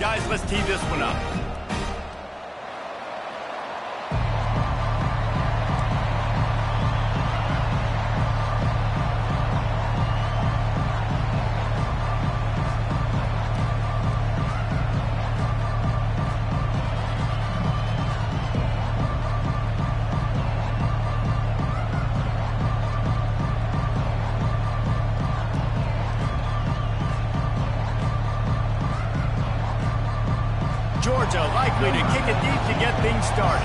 Guys, let's tee this one up. Georgia likely to kick it deep to get things started.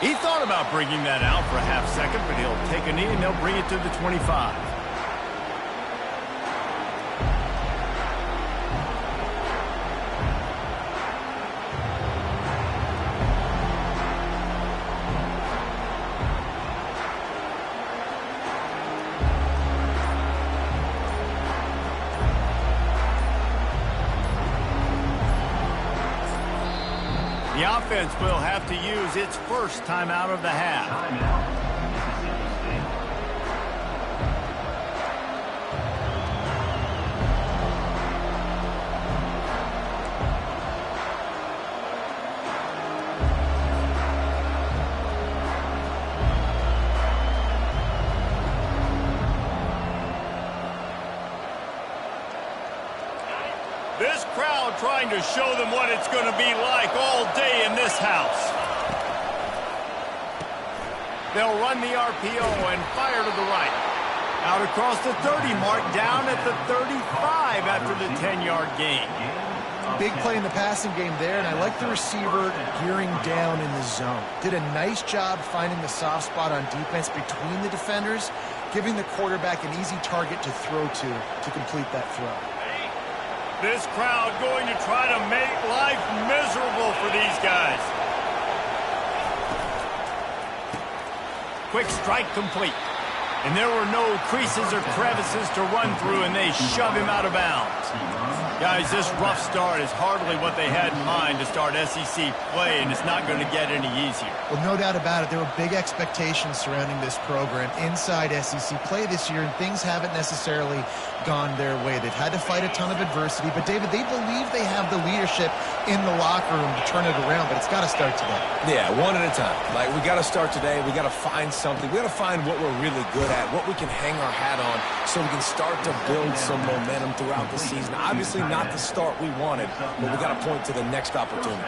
He thought about bringing that out for a half second, but he'll take a knee and they'll bring it to the 25. The offense will have to use its first timeout of the half. This crowd trying to show them what it's going to be like all day in this house. They'll run the RPO and fire to the right. Out across the 30 mark, down at the 35 after the 10-yard gain. Big play in the passing game there, and I like the receiver gearing down in the zone. Did a nice job finding the soft spot on defense between the defenders, giving the quarterback an easy target to throw to complete that throw. This crowd going to try to make life miserable for these guys. Quick strike complete. And there were no creases or crevices to run through, and they shove him out of bounds. Guys, this rough start is hardly what they had in mind to start SEC play, and it's not going to get any easier. Well, no doubt about it. There were big expectations surrounding this program inside SEC play this year, and things haven't necessarily gone their way. They've had to fight a ton of adversity, but, David, they believe they have the leadership in the locker room to turn it around, but it's got to start today. Yeah, one at a time. Like, we got to start today. We got to find something. We got to find what we're really good at, what we can hang our hat on so we can start to build some momentum throughout the season. Obviously not the start we wanted, but we got to point to the next opportunity.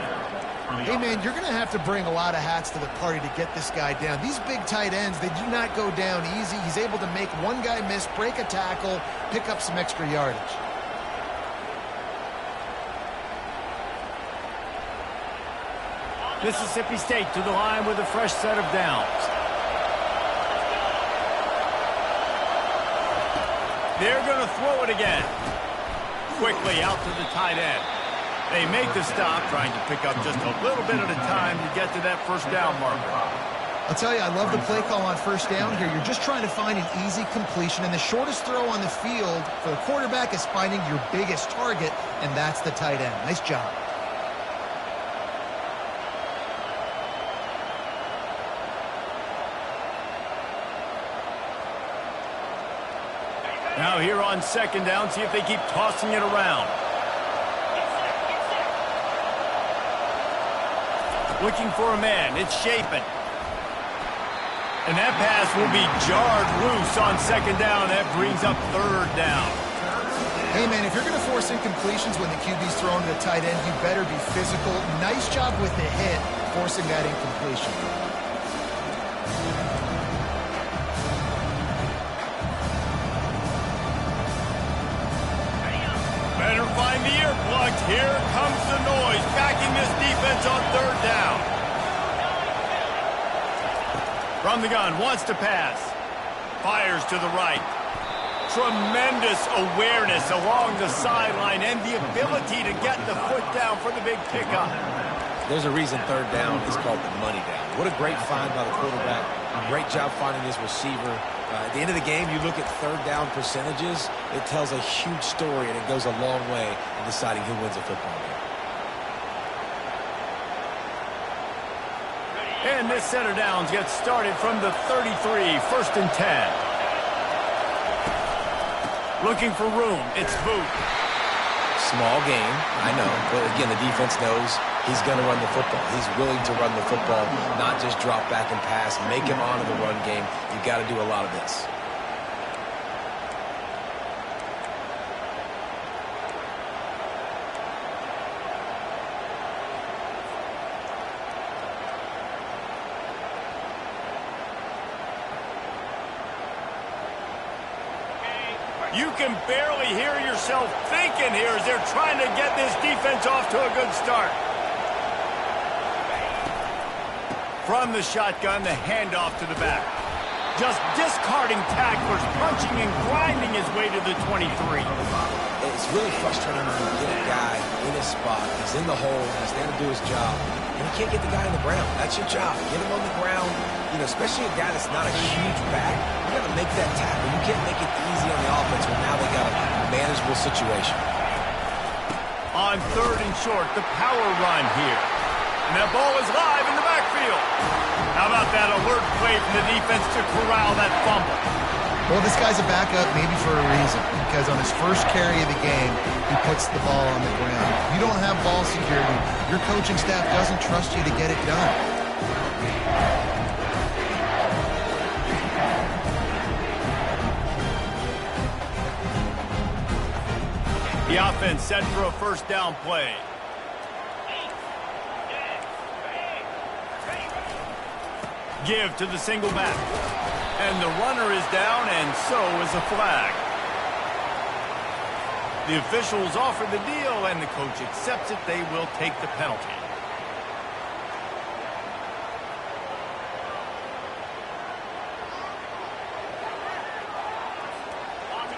Hey, man, you're going to have to bring a lot of hats to the party to get this guy down. These big tight ends, they do not go down easy. He's able to make one guy miss, break a tackle, pick up some extra yardage. Mississippi State to the line with a fresh set of downs. They're going to throw it again. Quickly out to the tight end. They make the stop, trying to pick up just a little bit at a time to get to that first down marker. I'll tell you, I love the play call on first down here. You're just trying to find an easy completion, and the shortest throw on the field for the quarterback is finding your biggest target, and that's the tight end. Nice job. Now here on second down, see if they keep tossing it around. Looking for a man. It's Shapen. And that pass will be jarred loose on second down. That brings up third down. Hey, man, if you're going to force incompletions when the QB's throwing to the tight end, you better be physical. Nice job with the hit, forcing that incompletion. Better find the earplugs. Here comes the noise, backing this defense on third down. From the gun, wants to pass. Fires to the right. Tremendous awareness along the sideline and the ability to get the foot down for the big pickup. There's a reason third down is called the money down. What a great find by the quarterback. Great job finding his receiver. At the end of the game, you look at third down percentages. It tells a huge story, and it goes a long way in deciding who wins a football game. And this set of downs gets started from the 33, 1st and 10. Looking for room, it's Boot. Small game, I know, but again, the defense knows he's going to run the football. He's willing to run the football, not just drop back and pass, make him honor the run game. You've got to do a lot of this. You can barely hear yourself thinking here as they're trying to get this defense off to a good start. From the shotgun, the handoff to the back. Just discarding tacklers, punching and grinding his way to the 23. It's really frustrating when you get a guy in his spot. He's in the hole. He's there to do his job. And you can't get the guy on the ground. That's your job. Get him on the ground. You know, especially a guy that's not a huge back. You got to make that tackle. You can't make it easy on the offense when now they got a manageable situation. On 3rd and short, the power run here. And that ball is live in the backfield. How about that alert play from the defense to corral that fumble? Well, this guy's a backup maybe for a reason, because on his first carry of the game, he puts the ball on the ground. You don't have ball security. Your coaching staff doesn't trust you to get it done. The offense set for a 1st down play. Give to the single back. And the runner is down, and so is a flag. The officials offer the deal, and the coach accepts it. They will take the penalty.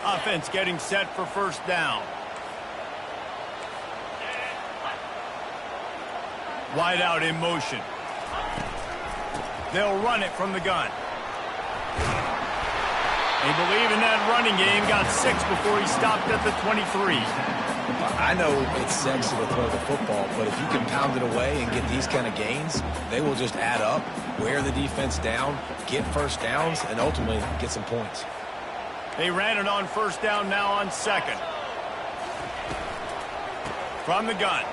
Offense getting set for 1st down. Wide out in motion. They'll run it from the gun. They believe in that running game. Got 6 before he stopped at the 23. I know it's sexy to throw the football, but if you can pound it away and get these kind of gains, they will just add up, wear the defense down, get 1st downs, and ultimately get some points. They ran it on 1st down, now on 2nd. From the gun.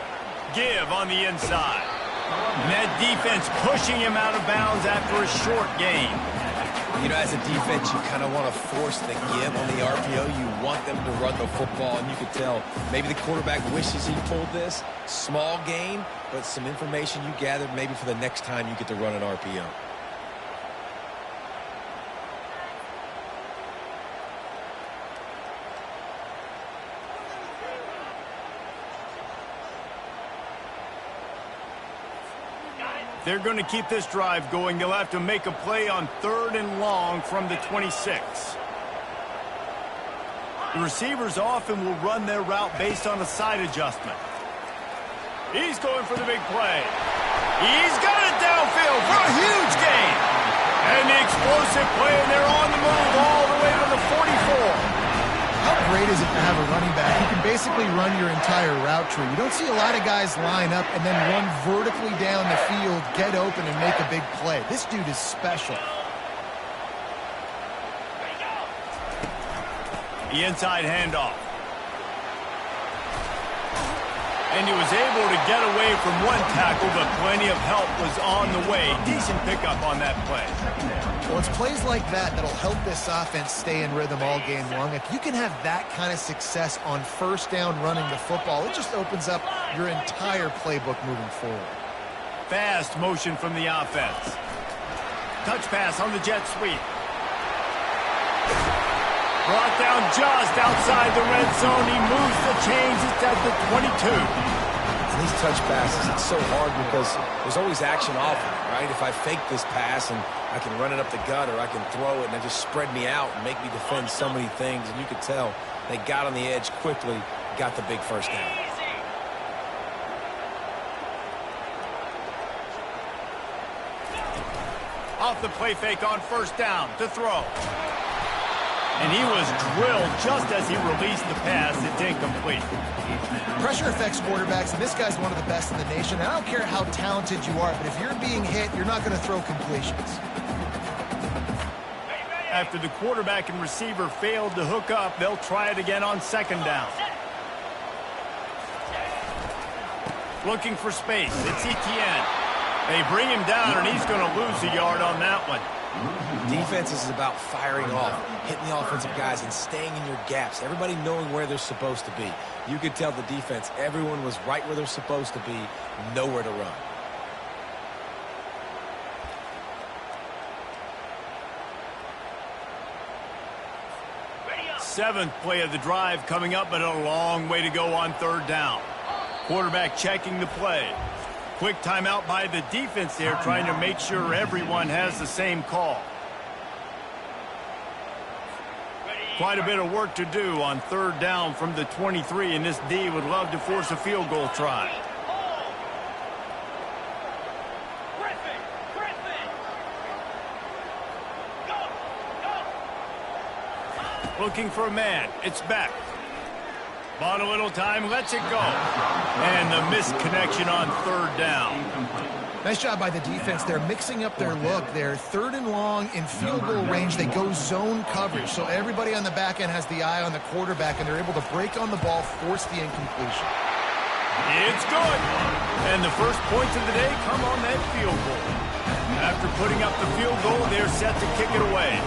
Give on the inside. And that defense pushing him out of bounds after a short gain. You know, as a defense, you kind of want to force the give on the RPO. You want them to run the football, and you could tell maybe the quarterback wishes he pulled this. Small gain, but some information you gathered maybe for the next time you get to run an RPO. They're going to keep this drive going. They'll have to make a play on 3rd and long from the 26. The receivers often will run their route based on a side adjustment. He's going for the big play. He's got it downfield for a huge gain. And the explosive play, and they're on the move all the way to the 44. How great is it to have a running back who can basically run your entire route tree? You don't see a lot of guys line up and then run vertically down the field, get open, and make a big play. This dude is special. The inside handoff. And he was able to get away from one tackle, but plenty of help was on the way. Decent pickup on that play. Well, it's plays like that that'll help this offense stay in rhythm all game long. If you can have that kind of success on 1st down running the football, it just opens up your entire playbook moving forward. Fast motion from the offense. Touch pass on the jet sweep. Brought down just outside the red zone. He moves the chains. It's at the 22. These touch passes, it's so hard because there's always action off of it, right? If I fake this pass and I can run it up the gut, or I can throw it and it just spread me out and make me defend so many things, and you could tell they got on the edge quickly, got the big 1st down. Off the play fake on 1st down to throw. And he was drilled just as he released the pass. It's incomplete. Pressure affects quarterbacks, and this guy's one of the best in the nation. I don't care how talented you are, but if you're being hit, you're not going to throw completions. After the quarterback and receiver failed to hook up, they'll try it again on second down. Looking for space. It's Etienne. They bring him down, and he's going to lose a yard on that one. Defense is about firing off, hitting the offensive guys, and staying in your gaps. Everybody knowing where they're supposed to be. You could tell the defense, everyone was right where they're supposed to be, nowhere to run. Seventh play of the drive coming up, but a long way to go on third down. Quarterback checking the play. Quick timeout by the defense there, trying to make sure everyone has the same call. Quite a bit of work to do on third down from the 23, and this D would love to force a field goal try. Looking for a man. It's back. Bought a little time, lets it go. And the missed connection on third down. Nice job by the defense. They're mixing up their look. They're third and long in field goal range. They go zone coverage. So everybody on the back end has the eye on the quarterback, and they're able to break on the ball, force the incompletion. It's good. And the first points of the day come on that field goal. After putting up the field goal, they're set to kick it away.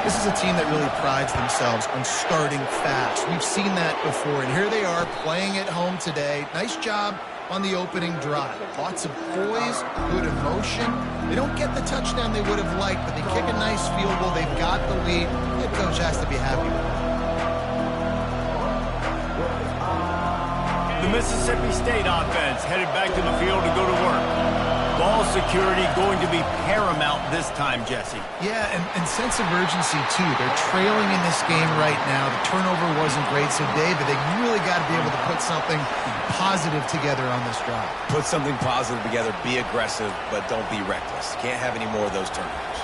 This is a team that really prides themselves on starting fast. We've seen that before, and here they are playing at home today. Nice job on the opening drive. Lots of poise, good emotion. They don't get the touchdown they would have liked, but they kick a nice field goal. They've got the lead. The coach has to be happy with it. The Mississippi State offense headed back to the field to go to work. Ball security going to be paramount this time, Jesse. Yeah, and sense of urgency, too. They're trailing in this game right now. The turnover wasn't great, so, David, they really got to be able to put something positive together on this drive. Put something positive together, be aggressive, but don't be reckless. Can't have any more of those turnovers.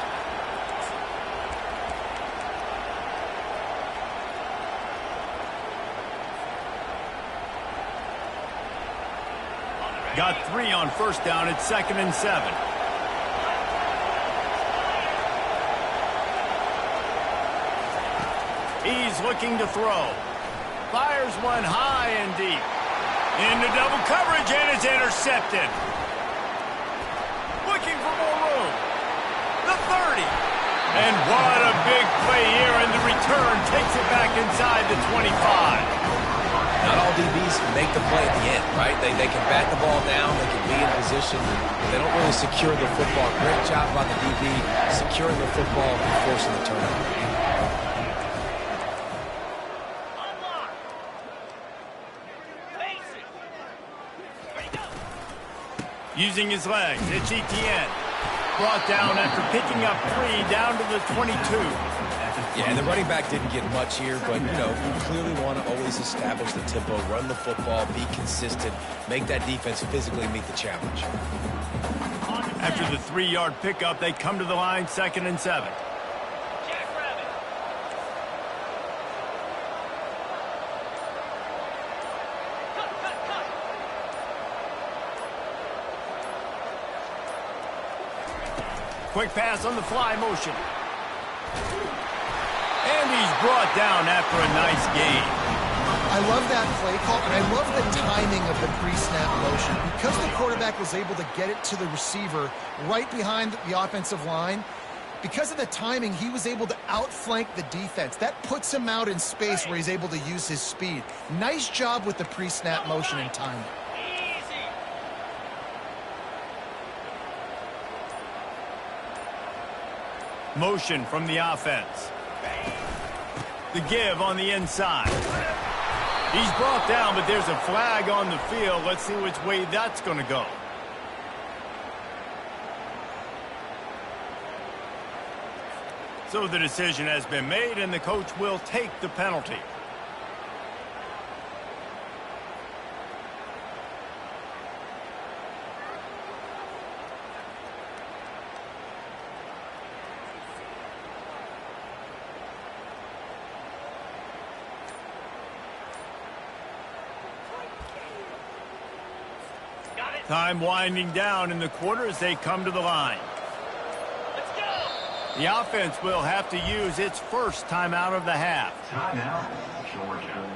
Got 3 on first down at 2nd and 7. He's looking to throw. Fires one high and deep. Into double coverage, and it's intercepted. Looking for more room. The 30. And what a big play here, and the return takes it back inside the 25. Not all DBs make the play at the end, right? They can bat the ball down, they can be in position. They don't really secure the football. Great job by the DB securing the football and forcing the turnover. Using his legs, it's Etienne. Brought down after picking up 3 down to the 22. Yeah, and the running back didn't get much here, but, you clearly want to always establish the tempo, run the football, be consistent, make that defense physically meet the challenge. After the 3-yard pickup, they come to the line, 2nd and 7. Quick pass on the fly motion. And he's brought down after a nice gain. I love that play call, and I love the timing of the pre-snap motion. Because the quarterback was able to get it to the receiver right behind the offensive line, because of the timing, he was able to outflank the defense. That puts him out in space where he's able to use his speed. Nice job with the pre-snap motion and timing. Motion from the offense. The give on the inside. He's brought down, but there's a flag on the field. Let's see which way that's going to go. So the decision has been made, and the coach will take the penalty. Time winding down in the quarter as they come to the line. Let's go. The offense will have to use its first timeout of the half. Timeout, Georgia.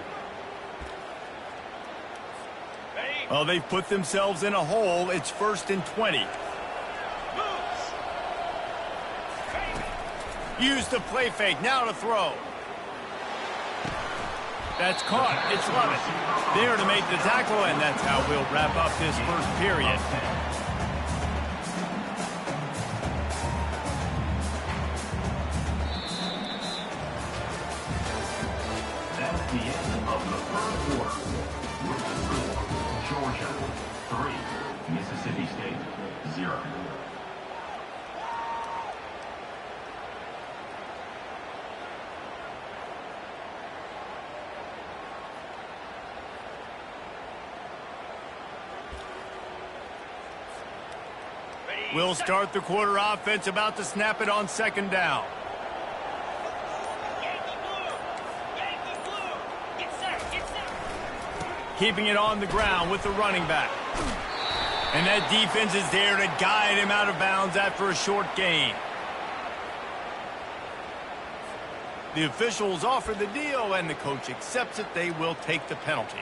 Well, they've put themselves in a hole. It's 1st and 20. Use the play fake. Now to throw. That's caught. It's Lovett there to make the tackle, and that's how we'll wrap up this first period. That's the end of the first quarter. With the score, Georgia 3, Mississippi State 0. We'll start the quarter offense, about to snap it on 2nd down. Yankee blue! Yankee blue! Get set! Get set! Keeping it on the ground with the running back. And that defense is there to guide him out of bounds after a short gain. The officials offer the deal, and the coach accepts it. They will take the penalty.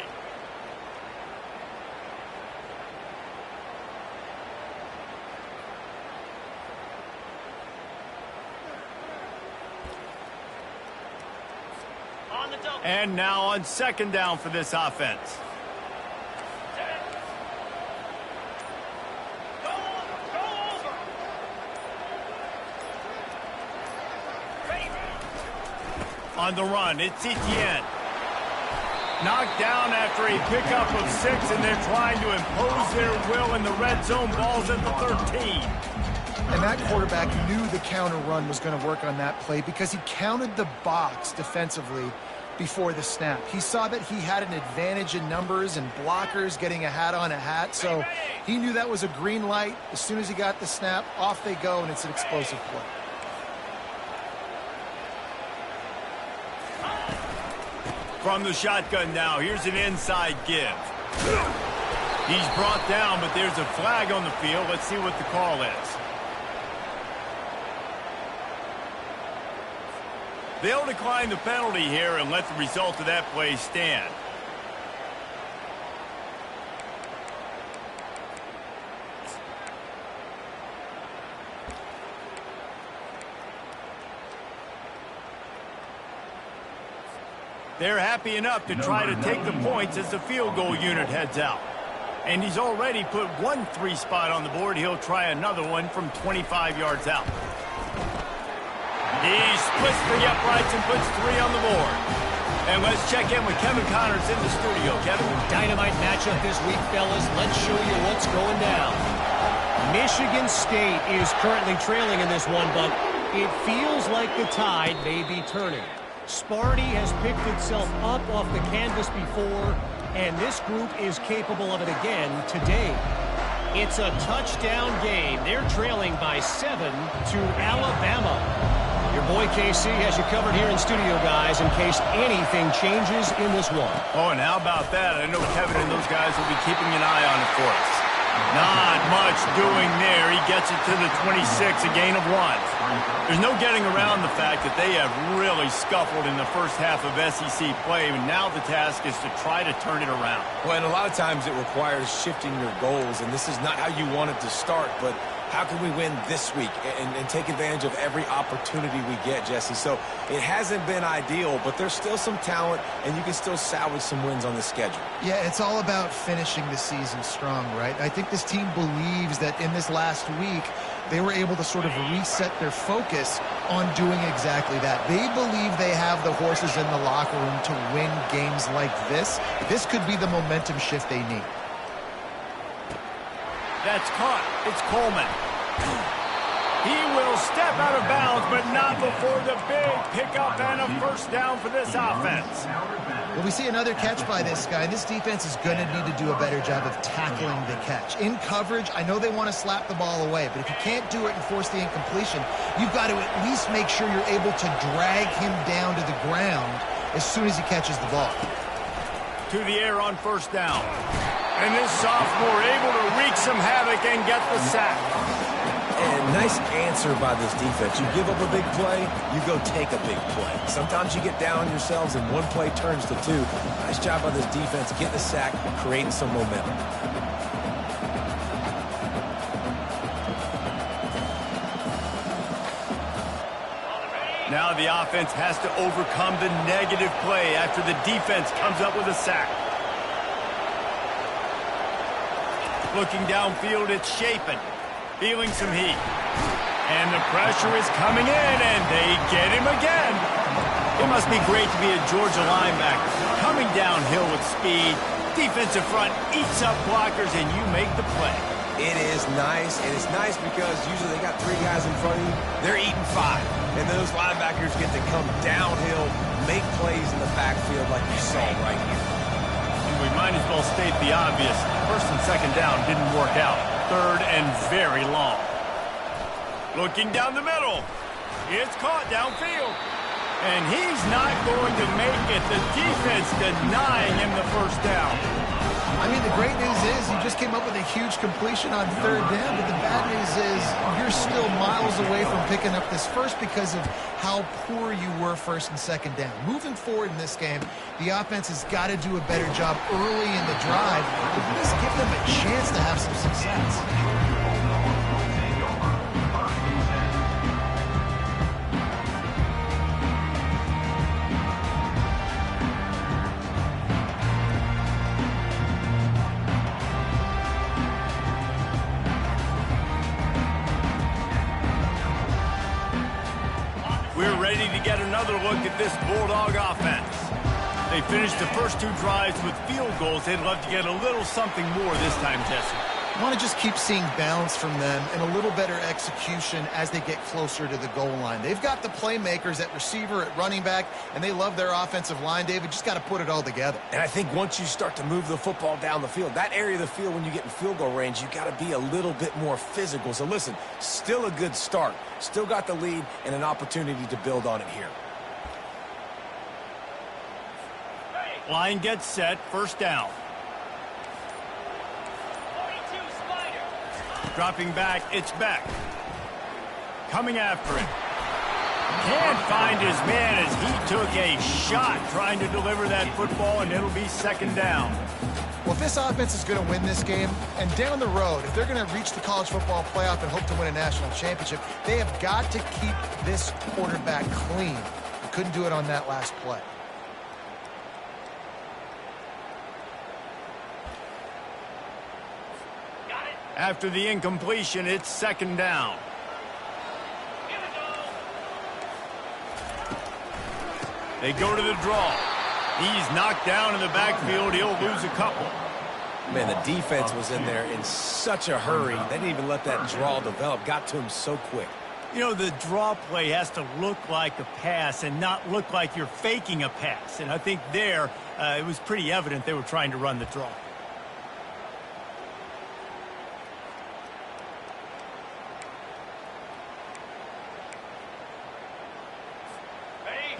And now on 2nd down for this offense. Go over! On the run, it's Etienne. Knocked down after a pickup of 6, and they're trying to impose their will in the red zone. Ball's at the 13. And that quarterback knew the counter run was going to work on that play because he counted the box defensively before the snap. He saw that he had an advantage in numbers and blockers getting a hat on a hat, so he knew that was a green light. As soon as he got the snap, off they go, and it's an explosive play. From the shotgun now, here's an inside give. He's brought down, but there's a flag on the field. Let's see what the call is. They'll decline the penalty here and let the result of that play stand. They're happy enough to try to take the points as the field goal unit heads out. And he's already put 1 3 spot on the board. He'll try another one from 25 yards out. He splits the uprights and puts 3 on the board. And let's check in with Kevin Connors in the studio. Kevin? Dynamite matchup this week, fellas. Let's show you what's going down. Michigan State is currently trailing in this one, but it feels like the tide may be turning. Sparty has picked itself up off the canvas before, and this group is capable of it again today. It's a touchdown game. They're trailing by 7 to Alabama. Your boy KC has you covered here in studio, guys, in case anything changes in this one. Oh, and how about that? I know Kevin and those guys will be keeping an eye on it for us. Not much doing there. He gets it to the 26, a gain of 1. There's no getting around the fact that they have really scuffled in the first half of SEC play, and now the task is to try to turn it around. Well, and a lot of times it requires shifting your goals, and this is not how you want it to start, but how can we win this week and take advantage of every opportunity we get, Jesse? So it hasn't been ideal, but there's still some talent, and you can still salvage some wins on the schedule. Yeah, it's all about finishing the season strong, right? I think this team believes that in this last week, they were able to sort of reset their focus on doing exactly that. They believe they have the horses in the locker room to win games like this. This could be the momentum shift they need. That's caught. It's Coleman. He will step out of bounds, but not before the big pickup and a first down for this offense. Well, we see another catch by this guy. This defense is going to need to do a better job of tackling the catch. In coverage, I know they want to slap the ball away, but if you can't do it and force the incompletion, you've got to at least make sure you're able to drag him down to the ground as soon as he catches the ball. To the air on first down. And this sophomore able to wreak some havoc and get the sack. And nice answer by this defense. You give up a big play, you go take a big play. Sometimes you get down on yourselves and one play turns to two. Nice job by this defense getting a sack, creating some momentum. Now the offense has to overcome the negative play after the defense comes up with a sack. Looking downfield, it's Chapin. Feeling some heat. And the pressure is coming in, and they get him again. It must be great to be a Georgia linebacker. Coming downhill with speed, defensive front eats up blockers, and you make the play. It is nice, and it's nice because usually they got three guys in front of you. They're eating five, and those linebackers get to come downhill, make plays in the backfield like you saw right here. And we might as well state the obvious. First and second down didn't work out. Third and very long. Looking down the middle. It's caught downfield. And he's not going to make it. The defense denying him the first down. I mean, the great news is you just came up with a huge completion on third down, but the bad news is you're still miles away from picking up this first because of how poor you were first and second down. Moving forward in this game, the offense has got to do a better job early in the drive to at least give them a chance to have some success. We're ready to get another look at this Bulldog offense. They finished the first two drives with field goals. They'd love to get a little something more this time, Jesse. I want to just keep seeing balance from them and a little better execution as they get closer to the goal line. They've got the playmakers at receiver, at running back, and they love their offensive line, David. Just got to put it all together. And I think once you start to move the football down the field, that area of the field when you get in field goal range, you got to be a little bit more physical. So listen, still a good start. Still got the lead and an opportunity to build on it here. Line gets set, first down. Dropping back, it's Beck. Coming after it. Can't find his man as he took a shot trying to deliver that football, and it'll be second down. Well, if this offense is going to win this game, and down the road, if they're going to reach the college football playoff and hope to win a national championship, they have got to keep this quarterback clean. They couldn't do it on that last play. After the incompletion, it's second down. They go to the draw. He's knocked down in the backfield. He'll lose a couple. Man, the defense was in there in such a hurry. They didn't even let that draw develop. Got to him so quick. You know, the draw play has to look like a pass and not look like you're faking a pass. And I think there, it was pretty evident they were trying to run the draw.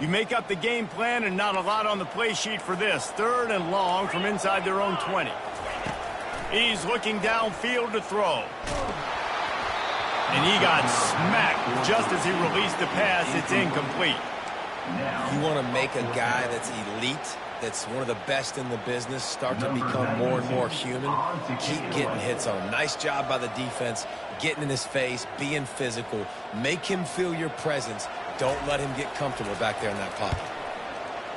You make up the game plan and not a lot on the play sheet for this. Third and long from inside their own 20. He's looking downfield to throw. And he got smacked just as he released the pass. It's incomplete. You want to make a guy that's elite, that's one of the best in the business, start to become more and more human. Keep getting hits on him. Nice job by the defense, getting in his face, being physical. Make him feel your presence. Don't let him get comfortable back there in that pocket.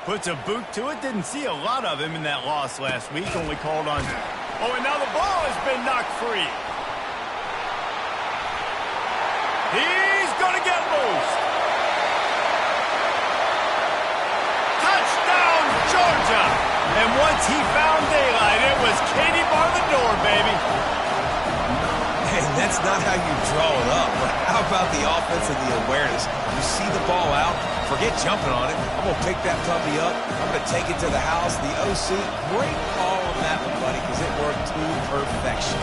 Puts a boot to it. Didn't see a lot of him in that loss last week. Only called on. Oh, and now the ball has been knocked free. He's going to get loose. Touchdown, Georgia. And once he found daylight, it was Katie bar the door, baby. And that's not how you draw it up. But how about the offense and the awareness? You see the ball out, forget jumping on it. I'm going to pick that puppy up. I'm going to take it to the house. The OC, great call on that one, buddy, because it worked to perfection.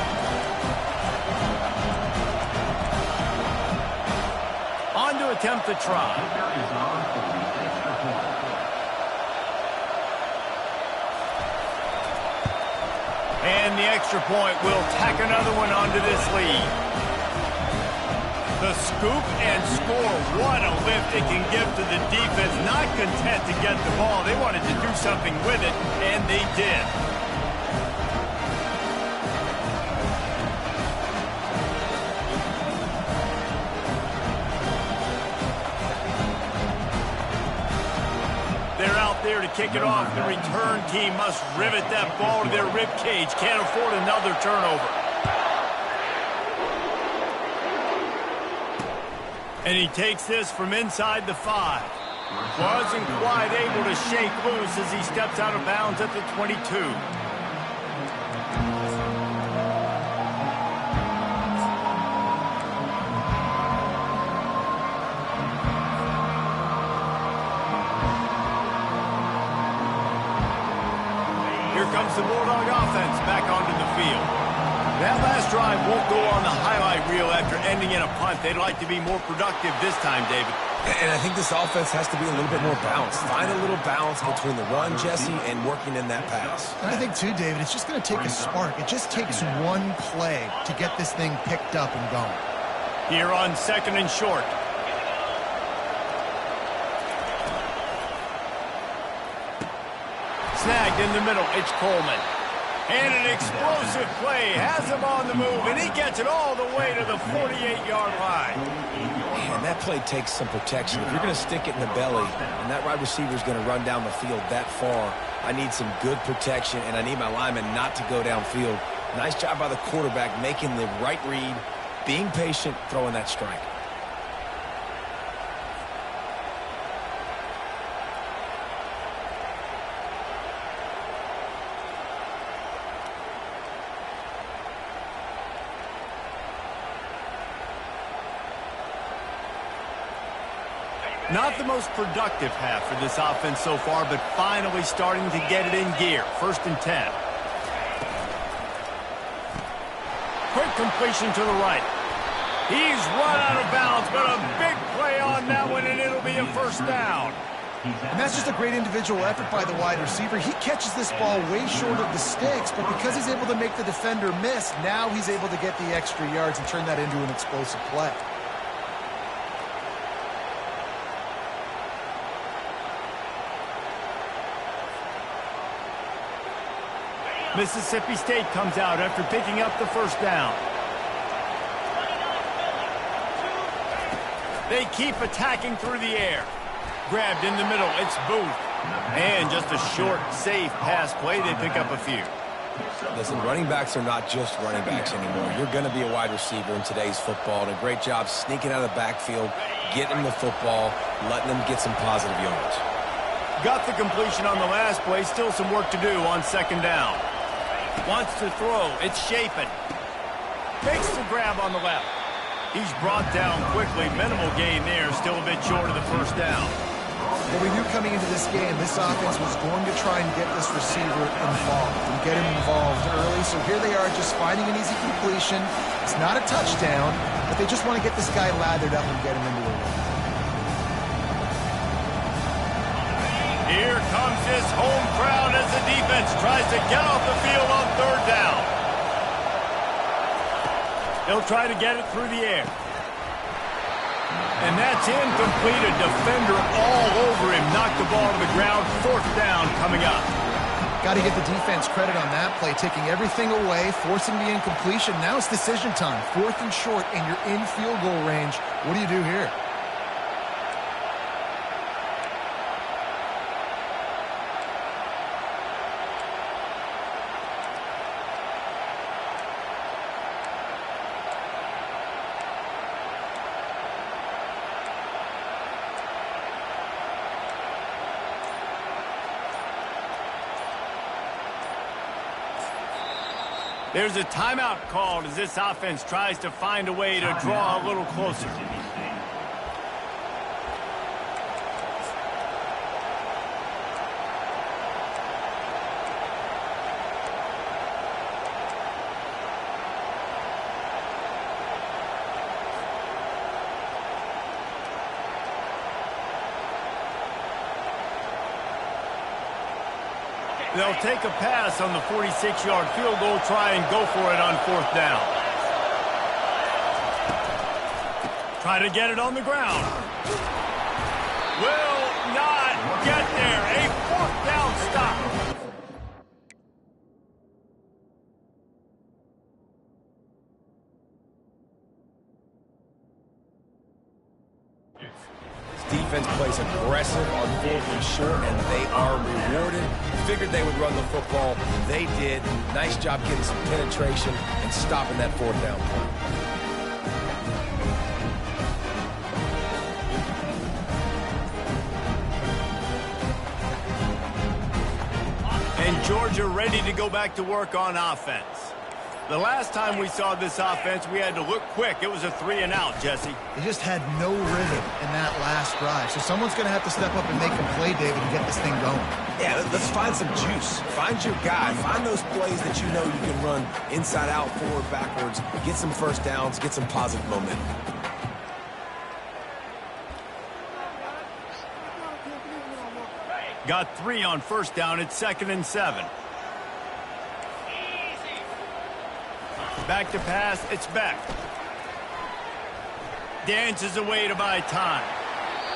On to attempt the try. And the extra point will tack another one onto this lead. The scoop and score. What a lift it can give to the defense. Not content to get the ball. They wanted to do something with it, and they did. They're out there to kick it off. The return team must rivet that ball to their rib cage. Can't afford another turnover. And he takes this from inside the 5. Wasn't quite able to shake loose as he steps out of bounds at the 22. Here comes the Bulldog offense back onto the field. That last drive won't go on the highlight reel after ending in a punt. They'd like to be more productive this time, David. And I think this offense has to be a little bit more balanced. Find a little balance between the run, Jesse, and working in that pass. And I think, too, David, it's just going to take a spark. It just takes one play to get this thing picked up and going. Here on 2nd and short. Snagged in the middle. It's Coleman. And an explosive play has him on the move, and he gets it all the way to the 48-yard line. Man, that play takes some protection. If you're going to stick it in the belly, and that wide receiver is going to run down the field that far, I need some good protection, and I need my lineman not to go downfield. Nice job by the quarterback making the right read, being patient, throwing that strike. Not the most productive half for this offense so far, but finally starting to get it in gear. 1st and 10. Quick completion to the right. He's run out of bounds, but a big play on that one, and it'll be a 1st down. And that's just a great individual effort by the wide receiver. He catches this ball way short of the sticks, but because he's able to make the defender miss, now he's able to get the extra yards and turn that into an explosive play. Mississippi State comes out after picking up the 1st down. They keep attacking through the air. Grabbed in the middle, it's Booth. And just a short, safe pass play, they pick up a few. Listen, running backs are not just running backs anymore. You're going to be a wide receiver in today's football, and a great job sneaking out of the backfield, getting the football, letting them get some positive yards. Got the completion on the last play, still some work to do on 2nd down. Wants to throw. It's Chapin. Makes the grab on the left. He's brought down quickly. Minimal gain there. Still a bit short of the 1st down. Well, we knew coming into this game, this offense was going to try and get this receiver involved and get him involved early. So here they are just finding an easy completion. It's not a touchdown, but they just want to get this guy lathered up and get him into a run. Here comes his home crowd as the defense tries to get off the field on 3rd down. They'll try to get it through the air. And that's incomplete. A defender all over him. Knocked the ball to the ground. 4th down coming up. Got to give the defense credit on that play, taking everything away, forcing the incompletion. Now it's decision time. 4th and short, and you're in field goal range. What do you do here? There's a timeout called as this offense tries to find a way to draw a little closer. They'll take a pass on the 46-yard field goal, try and go for it on 4th down. Try to get it on the ground. Will not get there. A 4th down stop. Defense plays aggressive on 4th and short, and they are rewarded. Figured they would run the football. They did. Nice job getting some penetration and stopping that 4th down play. And Georgia ready to go back to work on offense. The last time we saw this offense, we had to look quick. It was a 3-and-out, Jesse. They just had no rhythm in that last drive. So someone's going to have to step up and make a play, David, and get this thing going. Yeah, let's find some juice. Find your guy. Find those plays that you know you can run inside out, forward, backwards. Get some first downs. Get some positive momentum. Got 3 on 1st down. It's 2nd and 7. Back to pass, it's back. Dances away to buy time.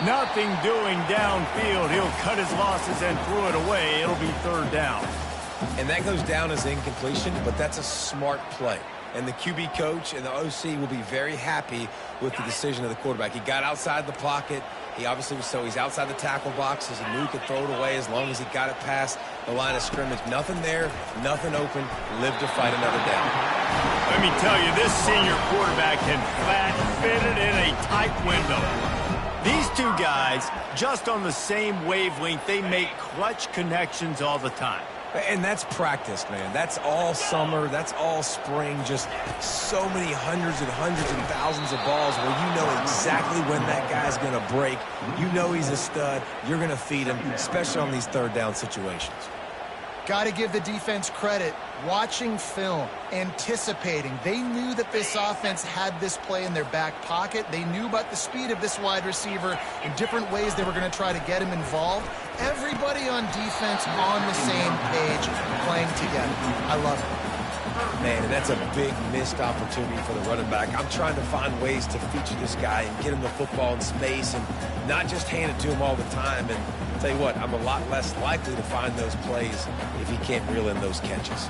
Nothing doing downfield. He'll cut his losses and throw it away. It'll be 3rd down. And that goes down as incompletion, but that's a smart play. And the QB coach and the OC will be very happy with the decision of the quarterback. He got outside the pocket. He obviously was he's outside the tackle boxes. He knew he could throw it away as long as he got it past the line of scrimmage. Nothing there, nothing open. Live to fight another down. Let me tell you, this senior quarterback can flat fit it in a tight window. These two guys, just on the same wavelength, they make clutch connections all the time. And that's practice, man. That's all summer. That's all spring. Just so many hundreds and thousands of balls where you know exactly when that guy's going to break. You know he's a stud. You're going to feed him, especially on these 3rd down situations. Got to give the defense credit. Watching film, anticipating. They knew that this offense had this play in their back pocket. They knew about the speed of this wide receiver in different ways they were going to try to get him involved. Everybody on defense on the same page, playing together. I love it. Man, and that's a big missed opportunity for the running back. I'm trying to find ways to feature this guy and get him the football in space and not just hand it to him all the time. And I'll tell you what, I'm a lot less likely to find those plays if he can't reel in those catches.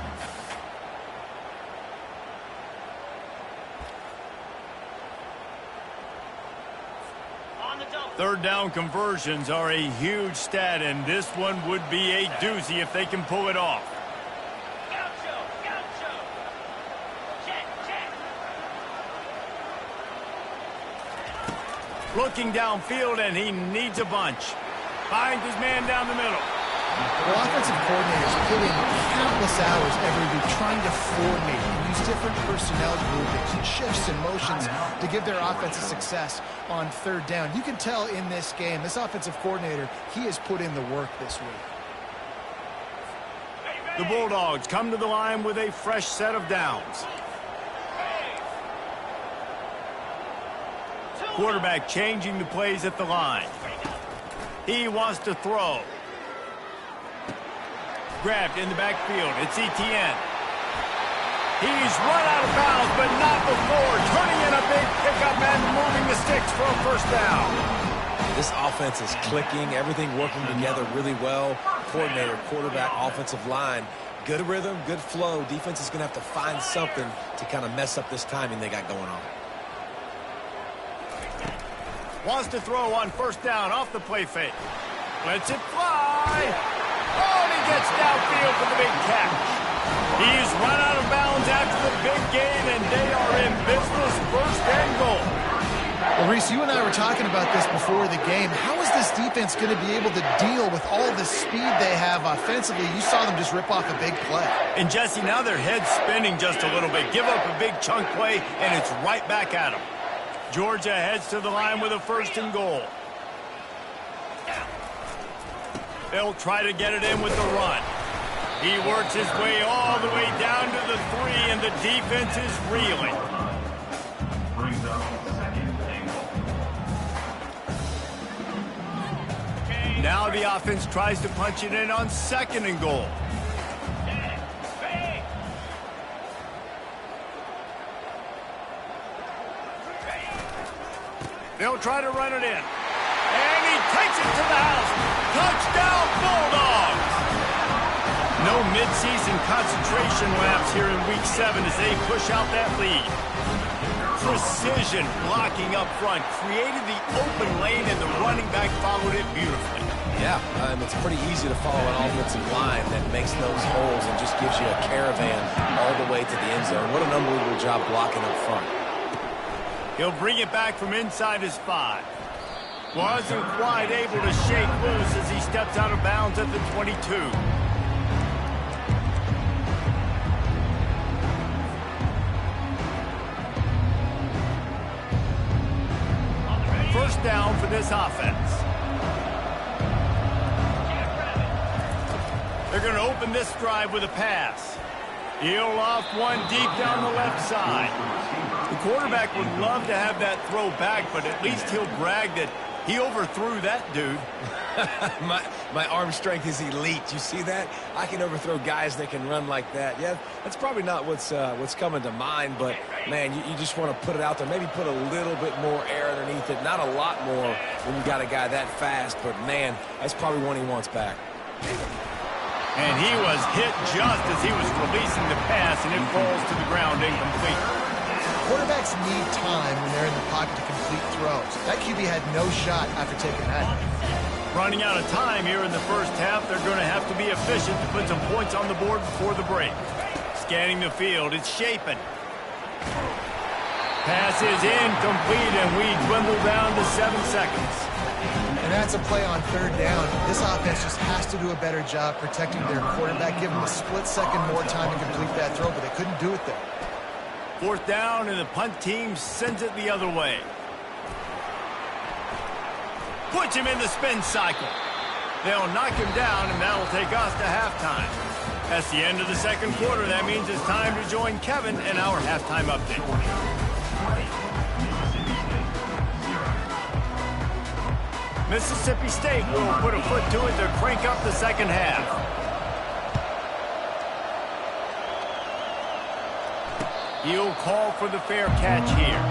Third down conversions are a huge stat, and this one would be a doozy if they can pull it off. Looking downfield, and he needs a bunch. Finds his man down the middle. Well, offensive coordinators put in countless hours every week trying to coordinate and use different personnel groupings and shifts and motions to give their offensive success on 3rd down. You can tell in this game, this offensive coordinator, he has put in the work this week. The Bulldogs come to the line with a fresh set of downs. Quarterback changing the plays at the line. He wants to throw. Grabbed in the backfield. It's Etienne. He's run out of bounds, but not before. Turning in a big pickup and moving the sticks for a 1st down. This offense is clicking. Everything working together really well. Coordinator, quarterback, offensive line. Good rhythm, good flow. Defense is going to have to find something to kind of mess up this timing they got going on. Wants to throw on 1st down off the play fake. Lets it fly. Oh, and he gets downfield for the big catch. He's run out of bounds after the big gain, and they are in business, 1st and goal. Well, Reese, you and I were talking about this before the game. How is this defense going to be able to deal with all the speed they have offensively? You saw them just rip off a big play. And, Jesse, now their head's spinning just a little bit. Give up a big chunk play, and it's right back at them. Georgia heads to the line with a 1st and goal. They'll try to get it in with the run. He works his way all the way down to the 3, and the defense is reeling. Brings up 2nd and goal. Now the offense tries to punch it in on 2nd and goal. They'll try to run it in. And he takes it to the house. Touchdown, Bulldogs! No midseason concentration laps here in Week 7 as they push out that lead. Precision blocking up front created the open lane, and the running back followed it beautifully. Yeah, it's pretty easy to follow an offensive line that makes those holes and just gives you a caravan all the way to the end zone. What an unbelievable job blocking up front. He'll bring it back from inside his 5. Wasn't quite able to shake loose as he steps out of bounds at the 22. First down for this offense. They're going to open this drive with a pass. He'll loft one deep down the left side. The quarterback would love to have that throw back, but at least he'll brag that he overthrew that dude. my arm strength is elite. You see that? I can overthrow guys that can run like that. Yeah, that's probably not what's coming to mind, but, man, you just want to put it out there. Maybe put a little bit more air underneath it. Not a lot more when you got a guy that fast, but, man, that's probably one he wants back. And he was hit just as he was releasing the pass, and it falls to the ground incomplete. Quarterbacks need time when they're in the pocket to complete throws. That QB had no shot after taking that. Running out of time here in the first half, they're going to have to be efficient to put some points on the board before the break. Scanning the field, it's Shapen. Pass is incomplete, and we dwindle down to 7 seconds. And that's a play on third down. This offense just has to do a better job protecting their quarterback, give them a split second more time to complete that throw, but they couldn't do it there. Fourth down, and the punt team sends it the other way. Puts him in the spin cycle. They'll knock him down, and that'll take us to halftime. That's the end of the second quarter. That means it's time to join Kevin and our halftime update. Mississippi State will put a foot to it to crank up the second half. He'll call for the fair catch here.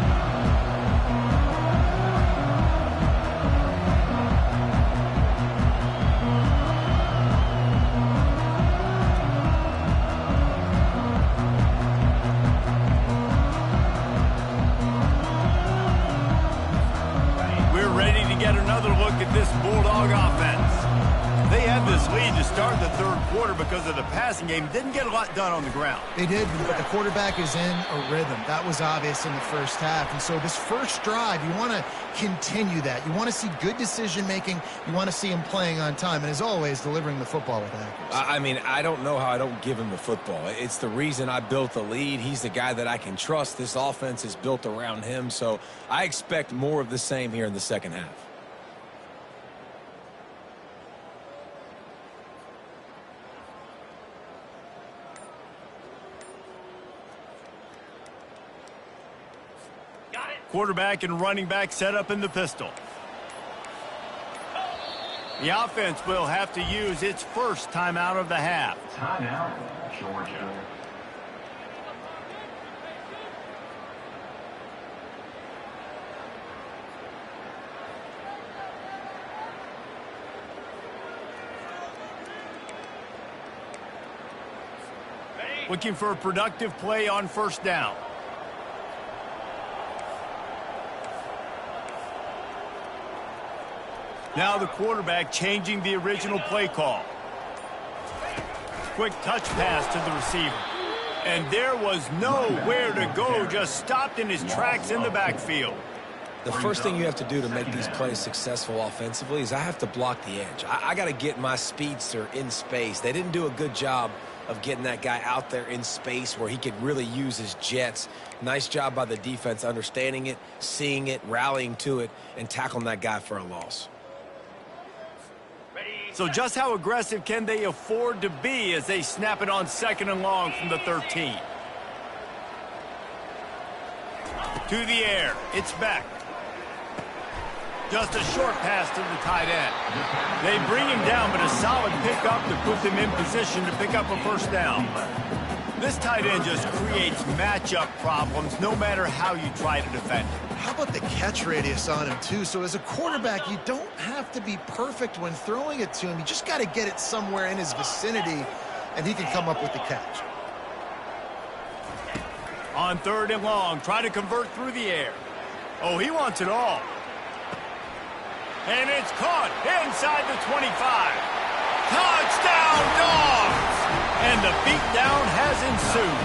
We're ready to get another look at this Bulldog offense. They had this lead to start the third quarter because of the passing game. Didn't get a lot done on the ground. They did, but the quarterback is in a rhythm. That was obvious in the first half. And so this first drive, you want to continue that. You want to see good decision-making. You want to see him playing on time. And as always, delivering the football with accuracy. I mean, I don't know how I don't give him the football. It's the reason I built the lead. He's the guy that I can trust. This offense is built around him. So I expect more of the same here in the second half. Quarterback and running back set up in the pistol. The offense will have to use its first timeout of the half. Timeout, Georgia. Looking for a productive play on first down. Now the quarterback changing the original play call. Quick touch pass to the receiver. And there was nowhere to go, just stopped in his tracks in the backfield. The first thing you have to do to make these plays successful offensively is I have to block the edge. I got to get my speedster in space. They didn't do a good job of getting that guy out there in space where he could really use his jets. Nice job by the defense understanding it, seeing it, rallying to it, and tackling that guy for a loss. So just how aggressive can they afford to be as they snap it on second and long from the 13? To the air. It's back. Just a short pass to the tight end. They bring him down, but a solid pickup to put them in position to pick up a first down. This tight end just creates matchup problems no matter how you try to defend it. How about the catch radius on him, too? So as a quarterback, you don't have to be perfect when throwing it to him. You just got to get it somewhere in his vicinity, and he can come up with the catch. On 3rd and long, try to convert through the air. Oh, he wants it all. And it's caught inside the 25. Touchdown, Dogs! And the beatdown has ensued.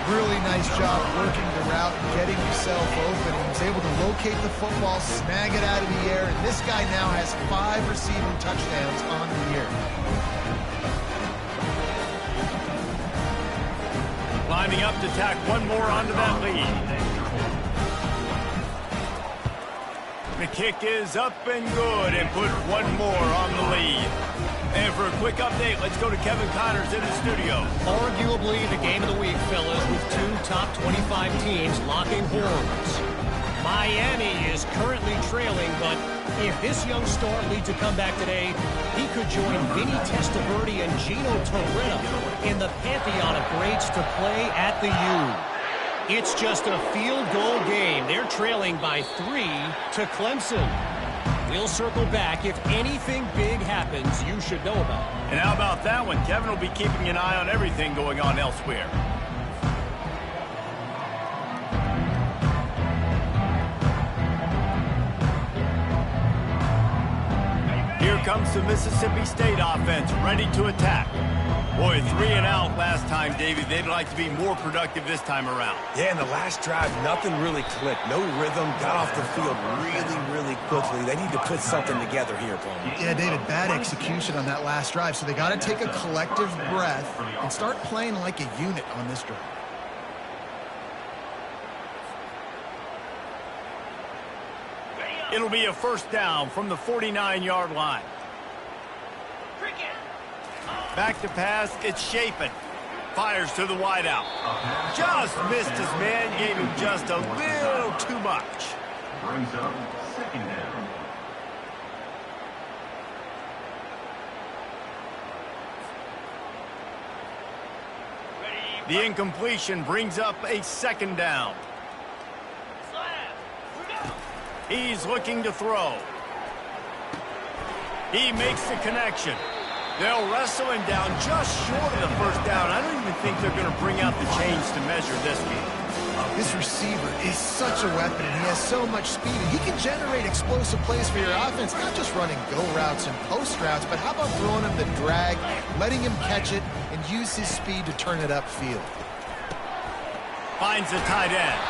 Really nice job working the route and getting himself open. He was able to locate the football, snag it out of the air, and this guy now has 5 receiving touchdowns on the year. Lining up to tack one more onto that lead. The kick is up and good and put one more on the lead. And for a quick update, let's go to Kevin Connors in the studio. Arguably the game of the week, fellas, with 2 top 25 teams locking horns. Miami is currently trailing, but if this young star leads a comeback today, he could join Vinny Testaverde and Gino Torretta in the pantheon of greats to play at the U. It's just a field goal game. They're trailing by 3 to Clemson. We'll circle back. If anything big happens, you should know about it. And how about that one? Kevin will be keeping an eye on everything going on elsewhere. Here comes the Mississippi State offense, ready to attack. Boy, 3 and out last time, Davey. They'd like to be more productive this time around. Yeah, in the last drive, nothing really clicked. No rhythm, got off the field really quickly. They need to put something together here, Paul. Yeah, David, bad execution on that last drive, so they got to take a collective breath and start playing like a unit on this drive. It'll be a first down from the 49-yard line. Back to pass, it's Chapin. Fires to the wideout. Just missed his man, gave him just a little too much. Brings up 2nd down. The incompletion brings up a 2nd down. He's looking to throw. He makes the connection. They'll wrestle him down just short of the first down. I don't even think they're going to bring out the chains to measure this game. This receiver is such a weapon, and he has so much speed. And he can generate explosive plays for your offense, not just running go routes and post routes, but how about throwing him the drag, letting him catch it, and use his speed to turn it upfield. Finds the tight end.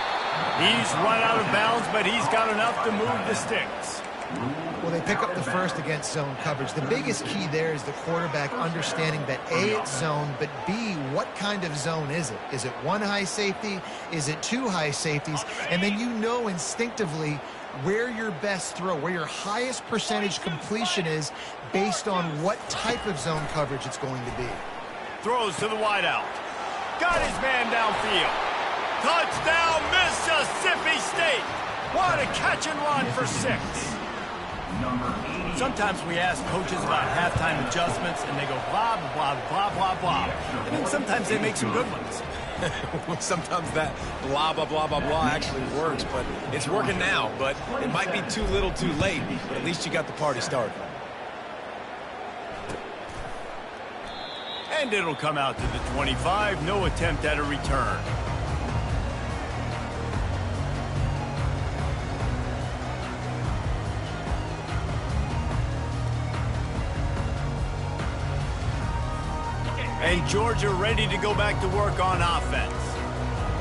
He's run out of bounds, but he's got enough to move the sticks. Well, they pick up the first against zone coverage. The biggest key there is the quarterback understanding that A, it's zone, but B, what kind of zone is it? Is it 1 high safety? Is it 2 high safeties? And then you know instinctively where your best throw, where your highest percentage completion is based on what type of zone coverage it's going to be. Throws to the wideout. Got his man downfield. Touchdown, Mississippi State. What a catch and run for 6. Sometimes we ask coaches about halftime adjustments, and they go blah, blah, blah, blah, blah. And then sometimes they make some good ones. Sometimes that blah, blah, blah, blah, blah actually works, but it's working now. But it might be too little too late, but at least you got the party started. And it'll come out to the 25. No attempt at a return. And Georgia ready to go back to work on offense.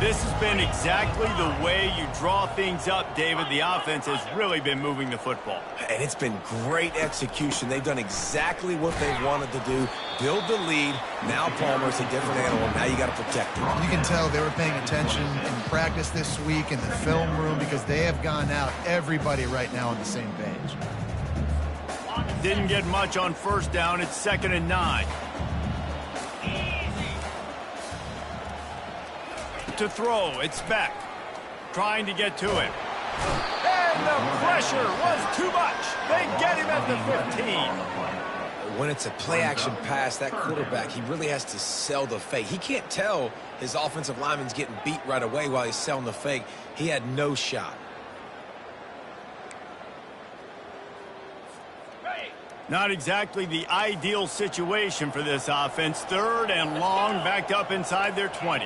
This has been exactly the way you draw things up, David. The offense has really been moving the football. And it's been great execution. They've done exactly what they wanted to do. Build the lead. Now Palmer's a different animal. Now you got to protect him. You can tell they were paying attention in practice this week in the film room because they have gone out, everybody right now on the same page. Didn't get much on first down. It's 2nd and 9. To throw, it's Beck. Trying to get to it. And the pressure was too much. They get him at the 15. when it's a play-action pass, that quarterback, he really has to sell the fake. He can't tell his offensive lineman's getting beat right away while he's selling the fake. He had no shot. Not exactly the ideal situation for this offense. 3rd and long, backed up inside their 20.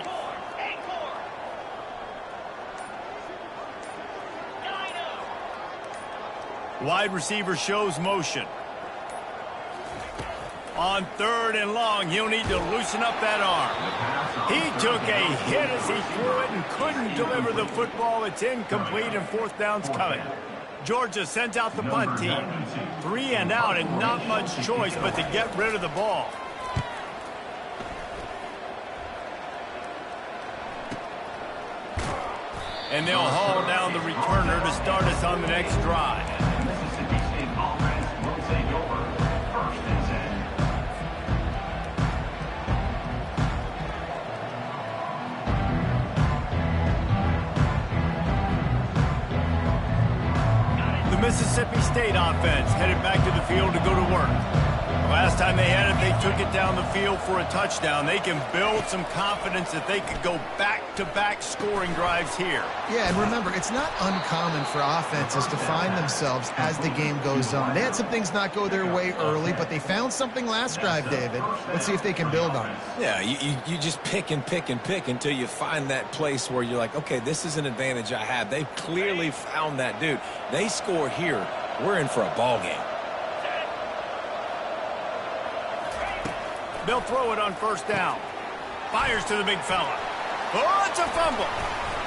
Wide receiver shows motion. On 3rd and long, he'll need to loosen up that arm. He took a hit as he threw it and couldn't deliver the football. It's incomplete and 4th down's coming. Georgia sends out the punt team. 3 and out and not much choice but to get rid of the ball. And they'll haul down the returner to start us on the next drive. Mississippi State offense will take over 1st and 10. The Mississippi State offense headed back to the field to go to work. Last time they had it, they took it down the field for a touchdown. They can build some confidence that they could go back-to-back scoring drives here. Yeah, and remember, it's not uncommon for offenses to find themselves as the game goes on. They had some things not go their way early, but they found something last drive, David. Let's see if they can build on it. Yeah, you just pick and pick and pick until you find that place where you're like, okay, this is an advantage I have. They've clearly found that, dude. They score here, we're in for a ball game. They'll throw it on 1st down. Fires to the big fella. Oh, it's a fumble.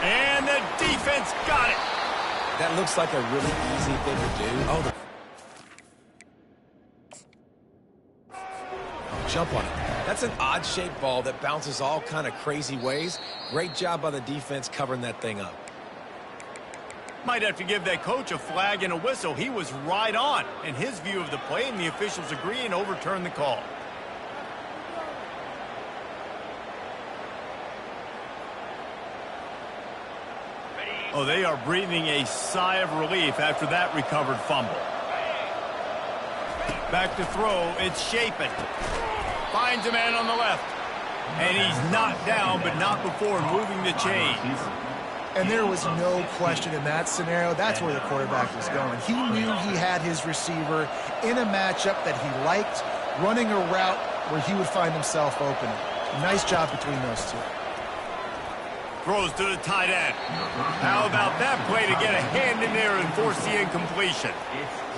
And the defense got it. That looks like a really easy thing to do. Jump on it. That's an odd-shaped ball that bounces all kind of crazy ways. Great job by the defense covering that thing up. Might have to give that coach a flag and a whistle. He was right on in his view of the play, and the officials agree and overturn the call. Oh, they are breathing a sigh of relief after that recovered fumble. Back to throw, it's Shapen. Finds a man on the left. And he's knocked down, but not before moving the chains. And there was no question in that scenario. That's where the quarterback was going. He knew he had his receiver in a matchup that he liked, running a route where he would find himself open. Nice job between those two. Throws to the tight end. How about that play to get a hand in there and force the incompletion?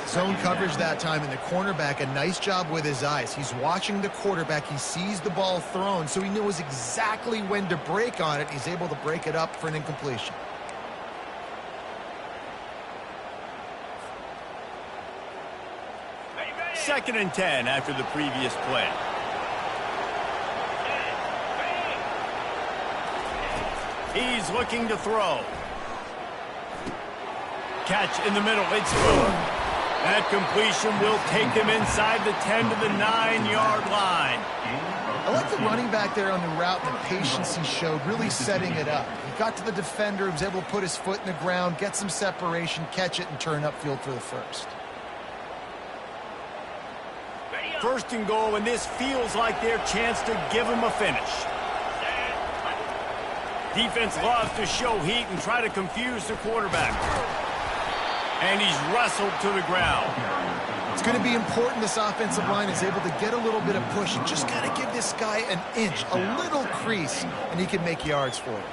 Zone coverage that time, and the cornerback, a nice job with his eyes. He's watching the quarterback. He sees the ball thrown, so he knows exactly when to break on it. He's able to break it up for an incompletion. Second and 10 after the previous play. He's looking to throw. Catch in the middle. It's good. That completion will take him inside the 10 to the 9-yard line. I like the running back there on the route and the patience he showed, really setting it up. He got to the defender, he was able to put his foot in the ground, get some separation, catch it, and turn upfield for the first. 1st and goal, and this feels like their chance to give him a finish. Defense loves to show heat and try to confuse the quarterback. And he's wrestled to the ground. It's going to be important this offensive line is able to get a little bit of push. You just got to give this guy an inch, a little crease, and he can make yards for it.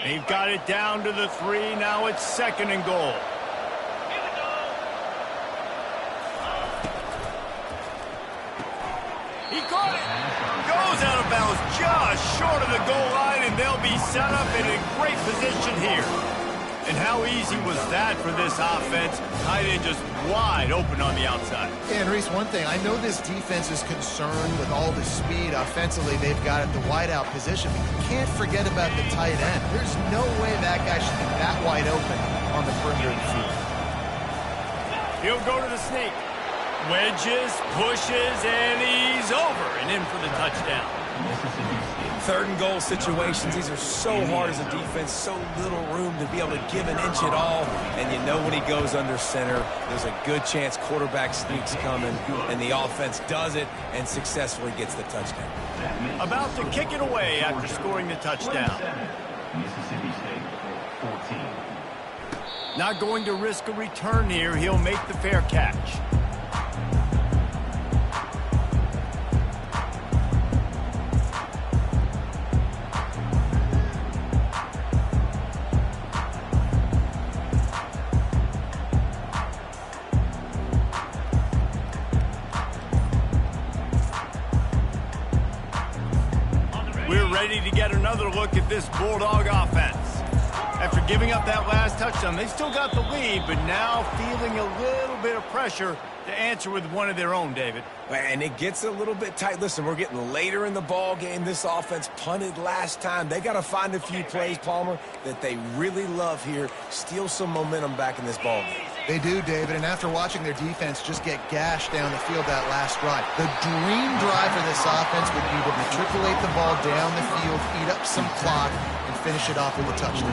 They've got it down to the 3. Now it's 2nd and goal. He caught it. Goes out of bounds just short of the goal line, and they'll be set up in a great position here. And how easy was that for this offense? Tight end just wide open on the outside. And Reese, one thing, I know this defense is concerned with all the speed offensively they've got at the wideout position, but you can't forget about the tight end. There's no way that guy should be that wide open on the perimeter of the field. He'll go to the sneak. Wedges, pushes, and he's over and in for the touchdown. Mississippi State. Third and goal situations, these are so hard as a defense, so little room to be able to give an inch at all. And you know when he goes under center, there's a good chance quarterback sneaks coming, and the offense does it and successfully gets the touchdown. About to kick it away after scoring the touchdown. Mississippi State, 14. Not going to risk a return here. He'll make the fair catch. We're ready to get another look at this Bulldog offense. After giving up that last touchdown, they still got the lead, but now feeling a little bit of pressure to answer with one of their own, David. And it gets a little bit tight. Listen, we're getting later in the ball game. This offense punted last time. They got to find a few plays, Palmer, that they really love here. Steal some momentum back in this ball game. They do, David, and after watching their defense just get gashed down the field that last drive, the dream drive for this offense would be to matriculate the ball down the field, eat up some clock, and finish it off with a touchdown.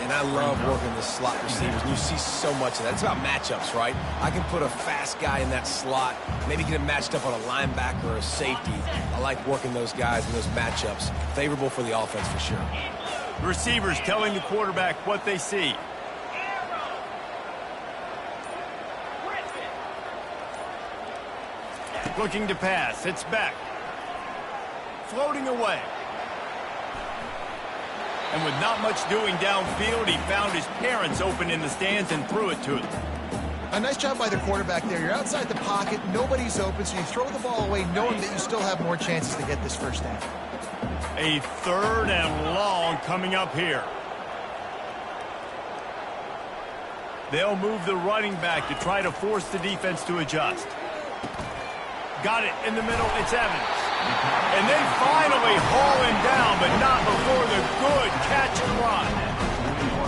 And I love working the slot receivers. And you see so much of that. It's about matchups, right? I can put a fast guy in that slot, maybe get him matched up on a linebacker or a safety. I like working those guys in those matchups. Favorable for the offense for sure. Receivers telling the quarterback what they see. Looking to pass. It's back. Floating away. And with not much doing downfield, he found his parents open in the stands and threw it to them. A nice job by the quarterback there. You're outside the pocket, nobody's open, so you throw the ball away knowing that you still have more chances to get this first down. A third and long coming up here. They'll move the running back to try to force the defense to adjust. Got it in the middle. It's Evans. And they finally haul him down, but not before the good catch and run.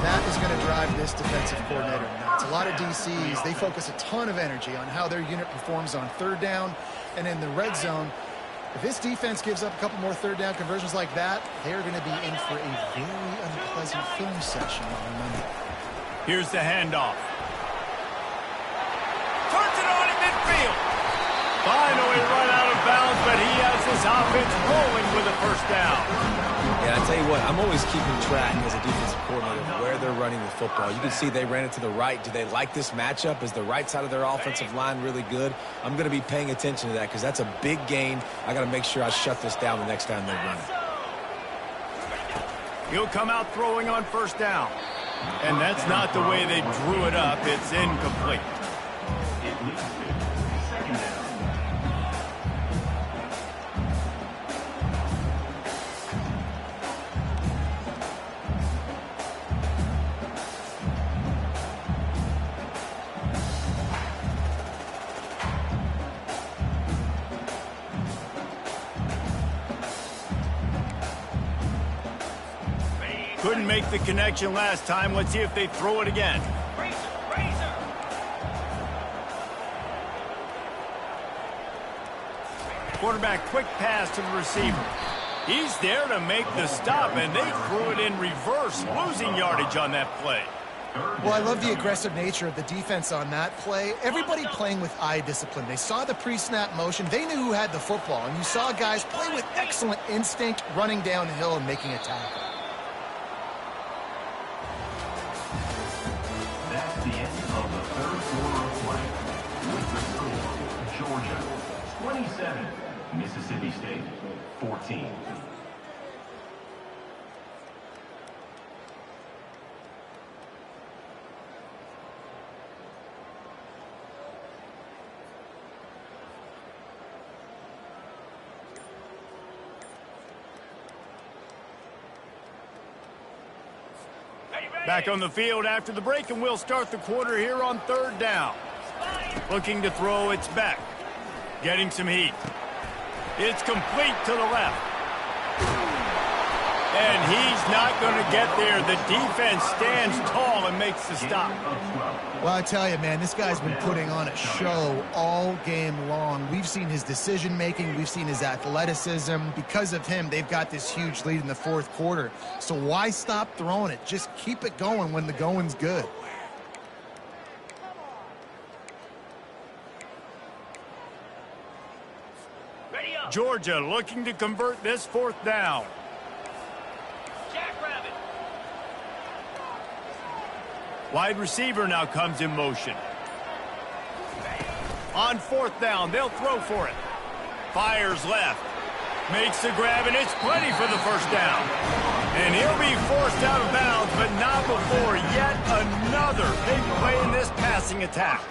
That is going to drive this defensive coordinator nuts. A lot of DCs, they focus a ton of energy on how their unit performs on third down and in the red zone. If this defense gives up a couple more third down conversions like that, they're going to be in for a very unpleasant film session on Monday. Here's the handoff. Turns it on in midfield. Finally run out of bounds, but he has his offense rolling with a first down. Yeah, I tell you what, I'm always keeping track as a defensive coordinator of where they're running the football. You can see they ran it to the right. Do they like this matchup? Is the right side of their offensive line really good? I'm going to be paying attention to that because that's a big gain. I got to make sure I shut this down the next time they run it. He'll come out throwing on first down. And that's not the way they drew it up. It's incomplete. It leads to second down. Couldn't make the connection last time. Let's see if they throw it again. Quarterback, quick pass to the receiver. He's there to make the stop, and they threw it in reverse, losing yardage on that play. Well, I love the aggressive nature of the defense on that play. Everybody playing with eye discipline. They saw the pre-snap motion. They knew who had the football, and you saw guys play with excellent instinct, running downhill and making a tackle. That's the end of the third quarter of play. With the score, Georgia 27, Mississippi State 14. Back on the field after the break, and we'll start the quarter here on third down. Looking to throw, it's back. Getting some heat. It's complete to the left. And he's not going to get there. The defense stands tall and makes the stop. Well, I tell you, man, this guy's been putting on a show all game long. We've seen his decision-making. We've seen his athleticism. Because of him, they've got this huge lead in the fourth quarter. So why stop throwing it? Just keep it going when the going's good. Georgia looking to convert this fourth down. Wide receiver now comes in motion. On fourth down, they'll throw for it. Fires left. Makes the grab, and it's plenty for the first down. And he'll be forced out of bounds, but not before yet another big play in this passing attack.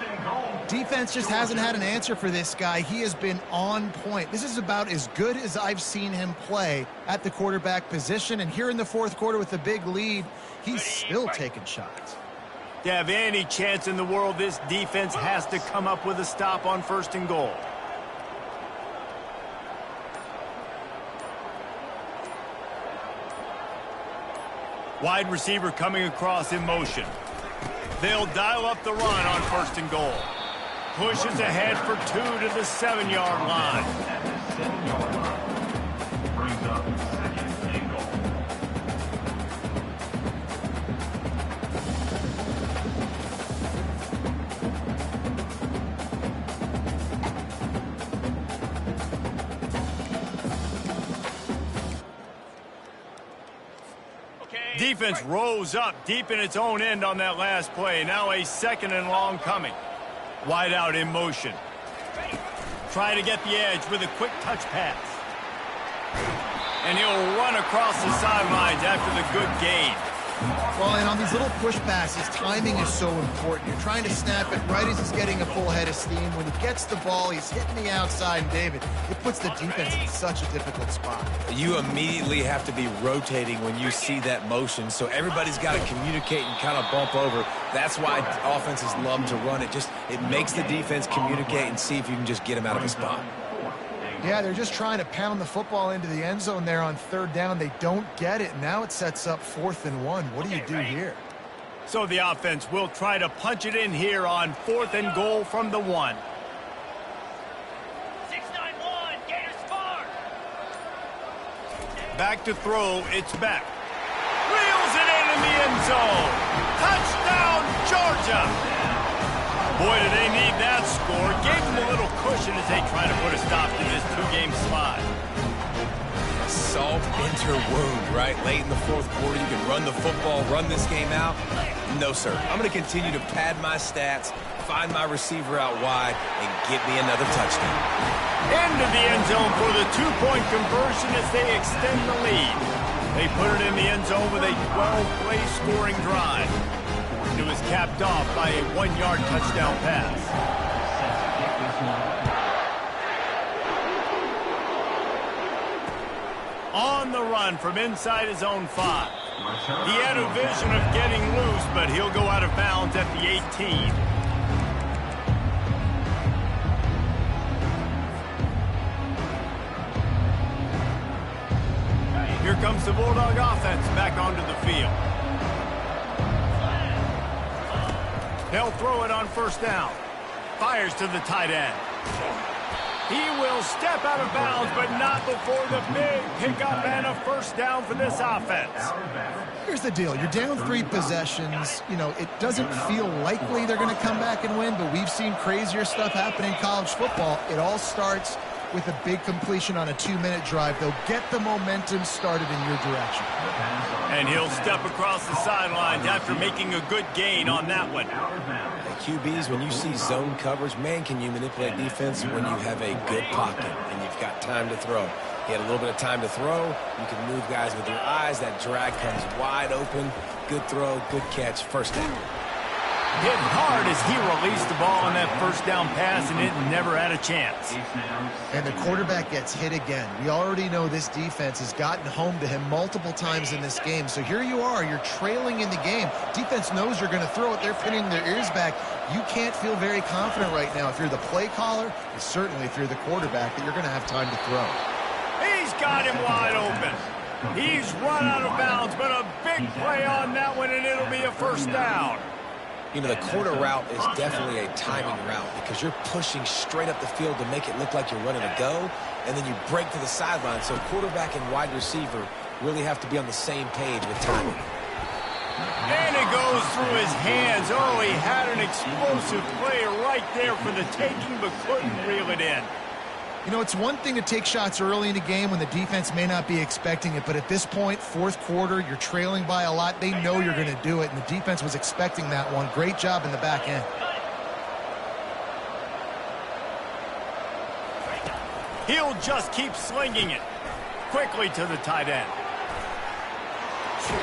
Defense just hasn't had an answer for this guy. He has been on point. This is about as good as I've seen him play at the quarterback position. And here in the fourth quarter with a big lead, he's still taking shots. To have any chance in the world, this defense has to come up with a stop on first and goal. Wide receiver coming across in motion. They'll dial up the run on first and goal. Pushes ahead for 2 to the 7-yard line. Brings up second and goal. Defense rose up deep in its own end on that last play. Now a second and long coming. Wide out in motion. Try to get the edge with a quick touch pass. And he'll run across the sidelines after the good gain. Well, and on these little push passes, timing is so important. You're trying to snap it right as he's getting a full head of steam. When he gets the ball, he's hitting the outside. And, David, it puts the defense in such a difficult spot. You immediately have to be rotating when you see that motion, so everybody's got to communicate and kind of bump over. That's why offenses love to run it. It makes the defense communicate and see if you can just get him out of a spot. Yeah, they're just trying to pound the football into the end zone there on third down. They don't get it. Now it sets up 4th and 1. What do you do here? So the offense will try to punch it in here on 4th and goal from the 1. 6-9-1, Gators far. Back to throw, it's back. Wheels it in the end zone. Touchdown, Georgia. Boy, do they need that score. Gave them a little cushion as they try to put a stop to this 2-game slide. Salt into wound, right? Late in the fourth quarter, you can run the football, run this game out. No, sir. I'm going to continue to pad my stats, find my receiver out wide, and get me another touchdown. Into the end zone for the 2-point conversion as they extend the lead. They put it in the end zone with a 12-play scoring drive. It was capped off by a 1-yard touchdown pass. On the run from inside his own 5. He had a vision of getting loose, but he'll go out of bounds at the 18. Here comes the Bulldog offense back onto the field. They'll throw it on first down. Fires to the tight end. He will step out of bounds, but not before the big pickup and a first down for this offense. Here's the deal. You're down 3 possessions. You know, it doesn't feel likely they're going to come back and win, but we've seen crazier stuff happen in college football. It all starts with a big completion on a 2-minute drive. They'll get the momentum started in your direction. And he'll step across the sidelines after making a good gain on that one. QBs, when you see zone coverage, man, can you manipulate defense when you have a good pocket and you've got time to throw. You had a little bit of time to throw. You can move guys with your eyes. That drag comes wide open. Good throw, good catch, first down. Hit hard as he released the ball on that first down pass, and it never had a chance. And the quarterback gets hit again. We already know this defense has gotten home to him multiple times in this game. So here you are. You're trailing in the game. Defense knows you're going to throw it. They're pinning their ears back. You can't feel very confident right now if you're the play caller, and certainly if you're the quarterback, that you're going to have time to throw. He's got him wide open. He's run out of bounds, but a big play on that one, and it'll be a first down. You know, the corner route is definitely a timing route because you're pushing straight up the field to make it look like you're running a go, and then you break to the sideline. So quarterback and wide receiver really have to be on the same page with timing. And it goes through his hands. Oh, he had an explosive play right there for the taking, but couldn't reel it in. You know, it's one thing to take shots early in a game when the defense may not be expecting it, but at this point, fourth quarter, you're trailing by a lot. They know you're going to do it, and the defense was expecting that one. Great job in the back end. He'll just keep slinging it. Quickly to the tight end.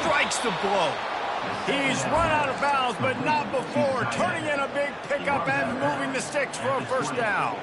Strikes the blow. He's run out of bounds, but not before. Turning in a big pickup and moving the sticks for a first down.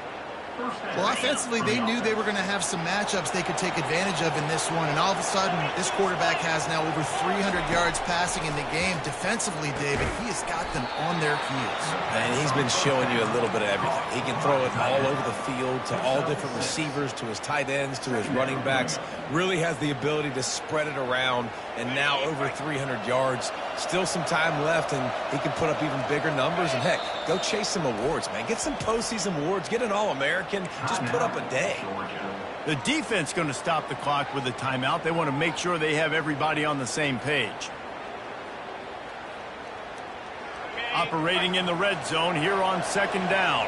Well, offensively, they knew they were going to have some matchups they could take advantage of in this one, and all of a sudden, this quarterback has now over 300 yards passing in the game. Defensively, David, he has got them on their heels. And he's been showing you a little bit of everything. He can throw it all over the field to all different receivers, to his tight ends, to his running backs. Really has the ability to spread it around, and now over 300 yards. Still some time left, and he can put up even bigger numbers. And, heck, go chase some awards, man. Get some postseason awards. Get an All-American. Just put up a day. The defense going to stop the clock with a timeout. They want to make sure they have everybody on the same page. Operating in the red zone here on second down.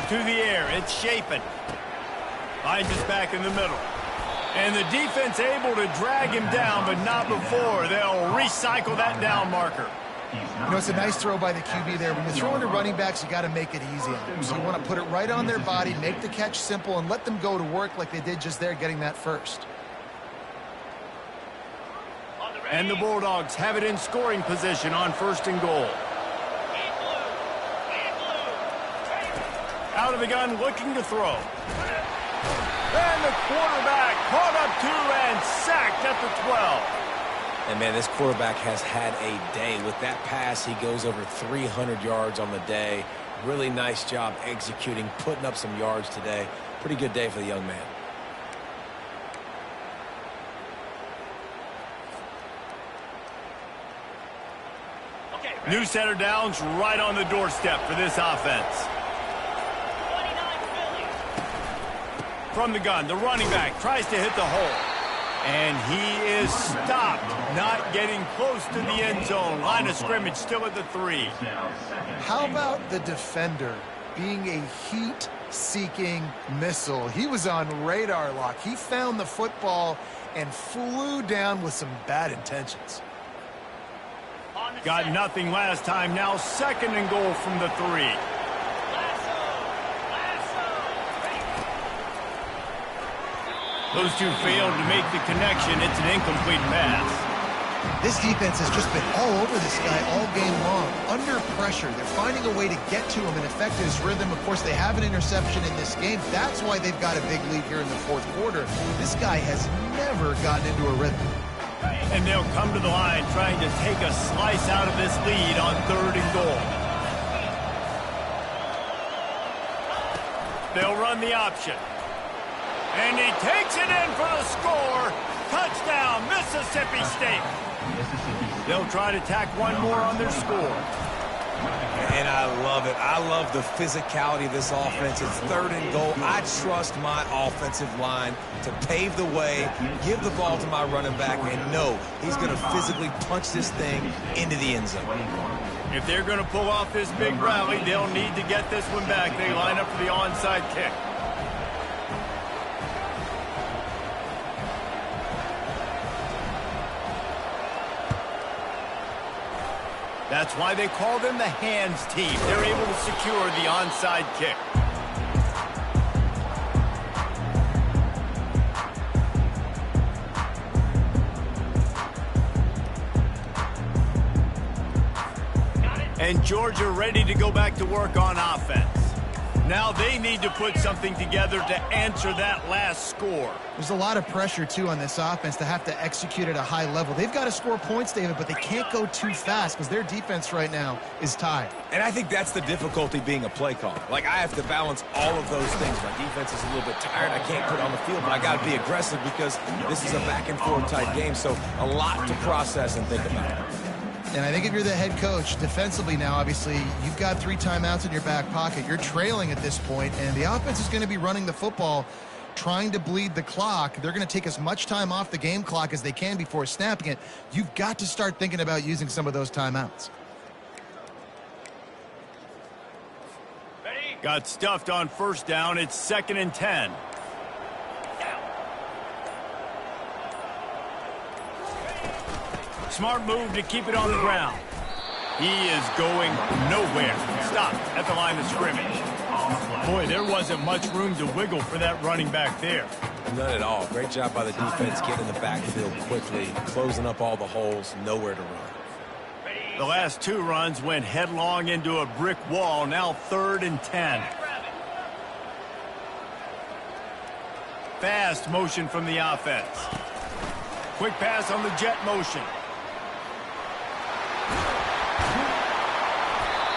To the air, it's Chapin. Finds us back in the middle. And the defense able to drag him down, but not before. They'll recycle that down marker. You know, it's a nice throw by the QB there. When you're throwing to running backs, you got to make it easy on them. So you want to put it right on their body, make the catch simple, and let them go to work like they did just there, getting that first. And the Bulldogs have it in scoring position on first and goal. Out of the gun, looking to throw. And the quarterback caught up to and sacked at the 12. And, man, this quarterback has had a day. With that pass, he goes over 300 yards on the day. Really nice job executing, putting up some yards today. Pretty good day for the young man. New center downs right on the doorstep for this offense. From the gun, the running back tries to hit the hole. And he is stopped, not getting close to the end zone. Line of scrimmage still at the 3. How about the defender being a heat-seeking missile? He was on radar lock. He found the football and flew down with some bad intentions. Got nothing last time. Now second and goal from the 3. Those two failed to make the connection. It's an incomplete pass. This defense has just been all over this guy all game long. Under pressure, they're finding a way to get to him and affect his rhythm. Of course, they have an interception in this game. That's why they've got a big lead here in the fourth quarter. This guy has never gotten into a rhythm. And they'll come to the line trying to take a slice out of this lead on third and goal. They'll run the option. And he takes it in for the score. Touchdown, Mississippi State. They'll try to tack one more on their score. And I love it. I love the physicality of this offense. It's third and goal. I trust my offensive line to pave the way, give the ball to my running back, and know he's going to physically punch this thing into the end zone. If they're going to pull off this big rally, they'll need to get this one back. They line up for the onside kick. That's why they call them the hands team. They're able to secure the onside kick. And Georgia ready to go back to work on offense. Now they need to put something together to answer that last score. There's a lot of pressure, too, on this offense to have to execute at a high level. They've got to score points, David, but they can't go too fast because their defense right now is tied. And I think that's the difficulty being a play caller. Like, I have to balance all of those things. My defense is a little bit tired. I can't put it on the field, but I got to be aggressive because this is a back-and-forth type game, so a lot to process and think about. And I think if you're the head coach, defensively now, obviously, you've got 3 timeouts in your back pocket. You're trailing at this point, and the offense is going to be running the football, trying to bleed the clock. They're going to take as much time off the game clock as they can before snapping it. You've got to start thinking about using some of those timeouts. Got stuffed on first down. It's 2nd and 10. Smart move to keep it on the ground. He is going nowhere. Stopped at the line of scrimmage. Boy, there wasn't much room to wiggle for that running back there. None at all. Great job by the defense getting in the backfield quickly, closing up all the holes, nowhere to run. The last 2 runs went headlong into a brick wall. Now 3rd and 10. Fast motion from the offense. Quick pass on the jet motion.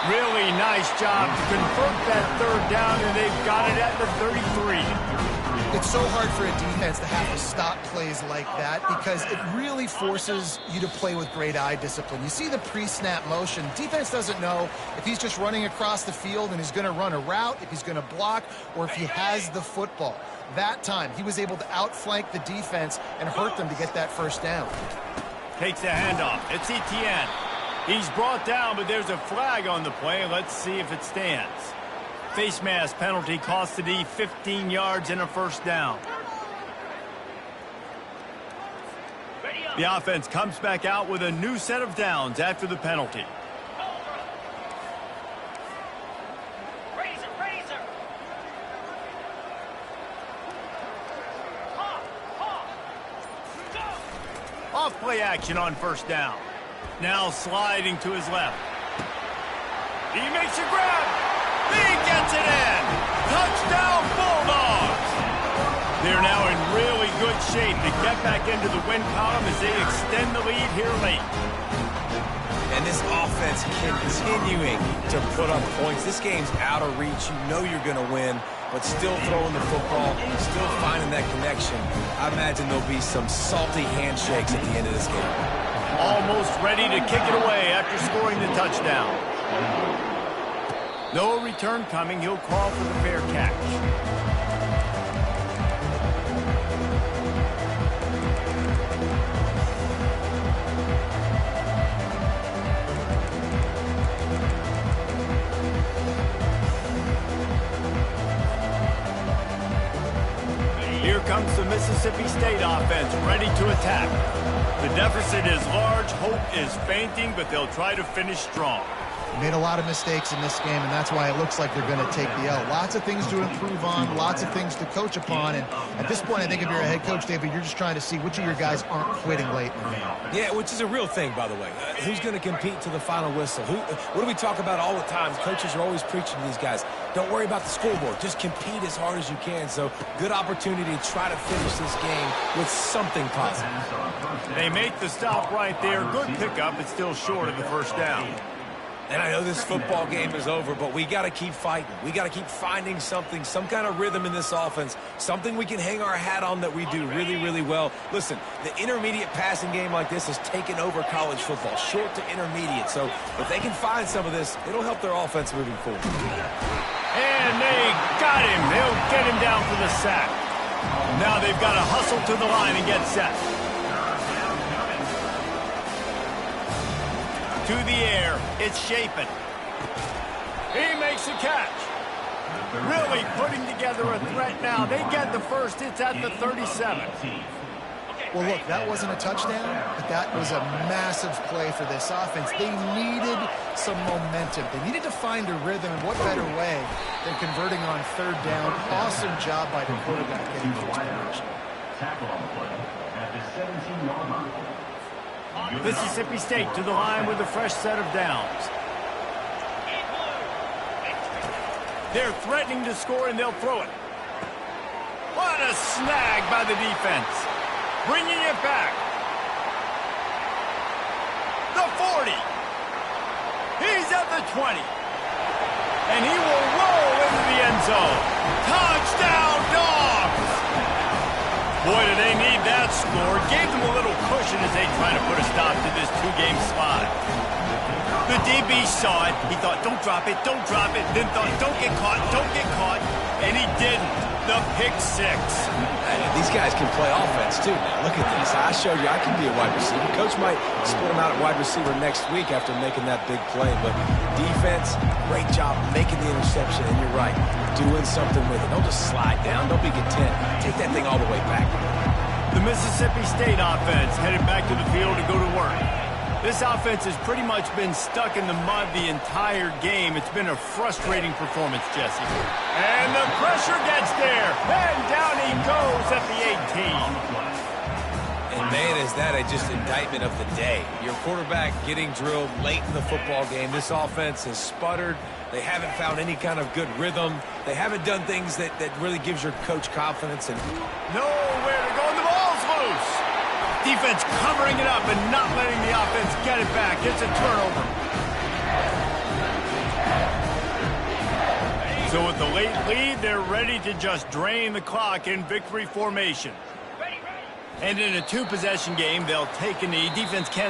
Really nice job to convert that 3rd down, and they've got it at the 33. It's so hard for a defense to have to stop plays like that because it really forces you to play with great eye discipline. You see the pre-snap motion. Defense doesn't know if he's just running across the field and he's going to run a route, if he's going to block, or if he has the football. That time, he was able to outflank the defense and hurt them to get that 1st down. Takes the handoff. It's Etienne. He's brought down, but there's a flag on the play. Let's see if it stands. Face mask penalty cost the D 15 yards and a 1st down. The offense comes back out with a new set of downs after the penalty. Off play action on 1st down. Now sliding to his left. He makes a grab. He gets it in. Touchdown Bulldogs. They're now in really good shape to get back into the win column as they extend the lead here late. And this offense continuing to put up points. This game's out of reach. You know you're going to win, but still throwing the football, still finding that connection. I imagine there'll be some salty handshakes at the end of this game. Almost ready to kick it away after scoring the touchdown. No return coming. He'll call for the fair catch. Here comes the Mississippi State offense, ready to attack. The deficit is large, hope is fainting, but they'll try to finish strong. Made a lot of mistakes in this game, and that's why it looks like they're going to take the L. Lots of things to improve on, lots of things to coach upon, and at this point, I think if you're a head coach, David, you're just trying to see which of your guys aren't quitting late in the game. Yeah, which is a real thing, by the way. Who's going to compete to the final whistle? What do we talk about all the time? Coaches are always preaching to these guys. Don't worry about the scoreboard. Just compete as hard as you can. So, good opportunity to try to finish this game with something positive. They make the stop right there. Good pickup. It's still short of the 1st down. And I know this football game is over, but we got to keep fighting. We got to keep finding something, some kind of rhythm in this offense, something we can hang our hat on that we do really, really well. Listen, the intermediate passing game like this has taken over college football, short to intermediate. So if they can find some of this, it'll help their offense moving forward. And they got him. They'll get him down for the sack. Now they've got to hustle to the line and get set. To the air, it's Chapin. He makes a catch. Really putting together a threat now. They get the 1st. It's at the 37. Well, look, that wasn't a touchdown, but that was a massive play for this offense. They needed some momentum. They needed to find a rhythm, and what better way than converting on 3rd down. Awesome job by the quarterback getting to his conversion. Tackle on the play at the 17-yard line. Mississippi State to the line with a fresh set of downs. They're threatening to score, and they'll throw it. What a snag by the defense. Bringing it back. The 40. He's at the 20. And he will roll into the end zone. Touchdown, Dogs! Boy, do they need that score. Gave them a little cushion as they try to put a stop to this two-game slide. The DB saw it. He thought, don't drop it, don't drop it. Then thought, don't get caught, don't get caught. And he didn't. The pick six. These guys can play offense, too, now. Look at this. I showed you I can be a wide receiver. Coach might split him out at wide receiver next week after making that big play. But defense, great job making the interception. And you're right, doing something with it. Don't just slide down. Don't be content. Take that thing all the way back. The Mississippi State offense headed back to the field to go to work. This offense has pretty much been stuck in the mud the entire game. It's been a frustrating performance, Jesse. And the pressure gets there. And down he goes at the 18. And, man, is that just indictment of the day. Your quarterback getting drilled late in the football game. This offense has sputtered. They haven't found any kind of good rhythm. They haven't done things that really gives your coach confidence. And nowhere to go, and the ball's loose. Defense covering it up and not letting the offense get it back. It's a turnover. So with the late lead, they're ready to just drain the clock in victory formation. And in a two-possession game, they'll take a knee. Defense can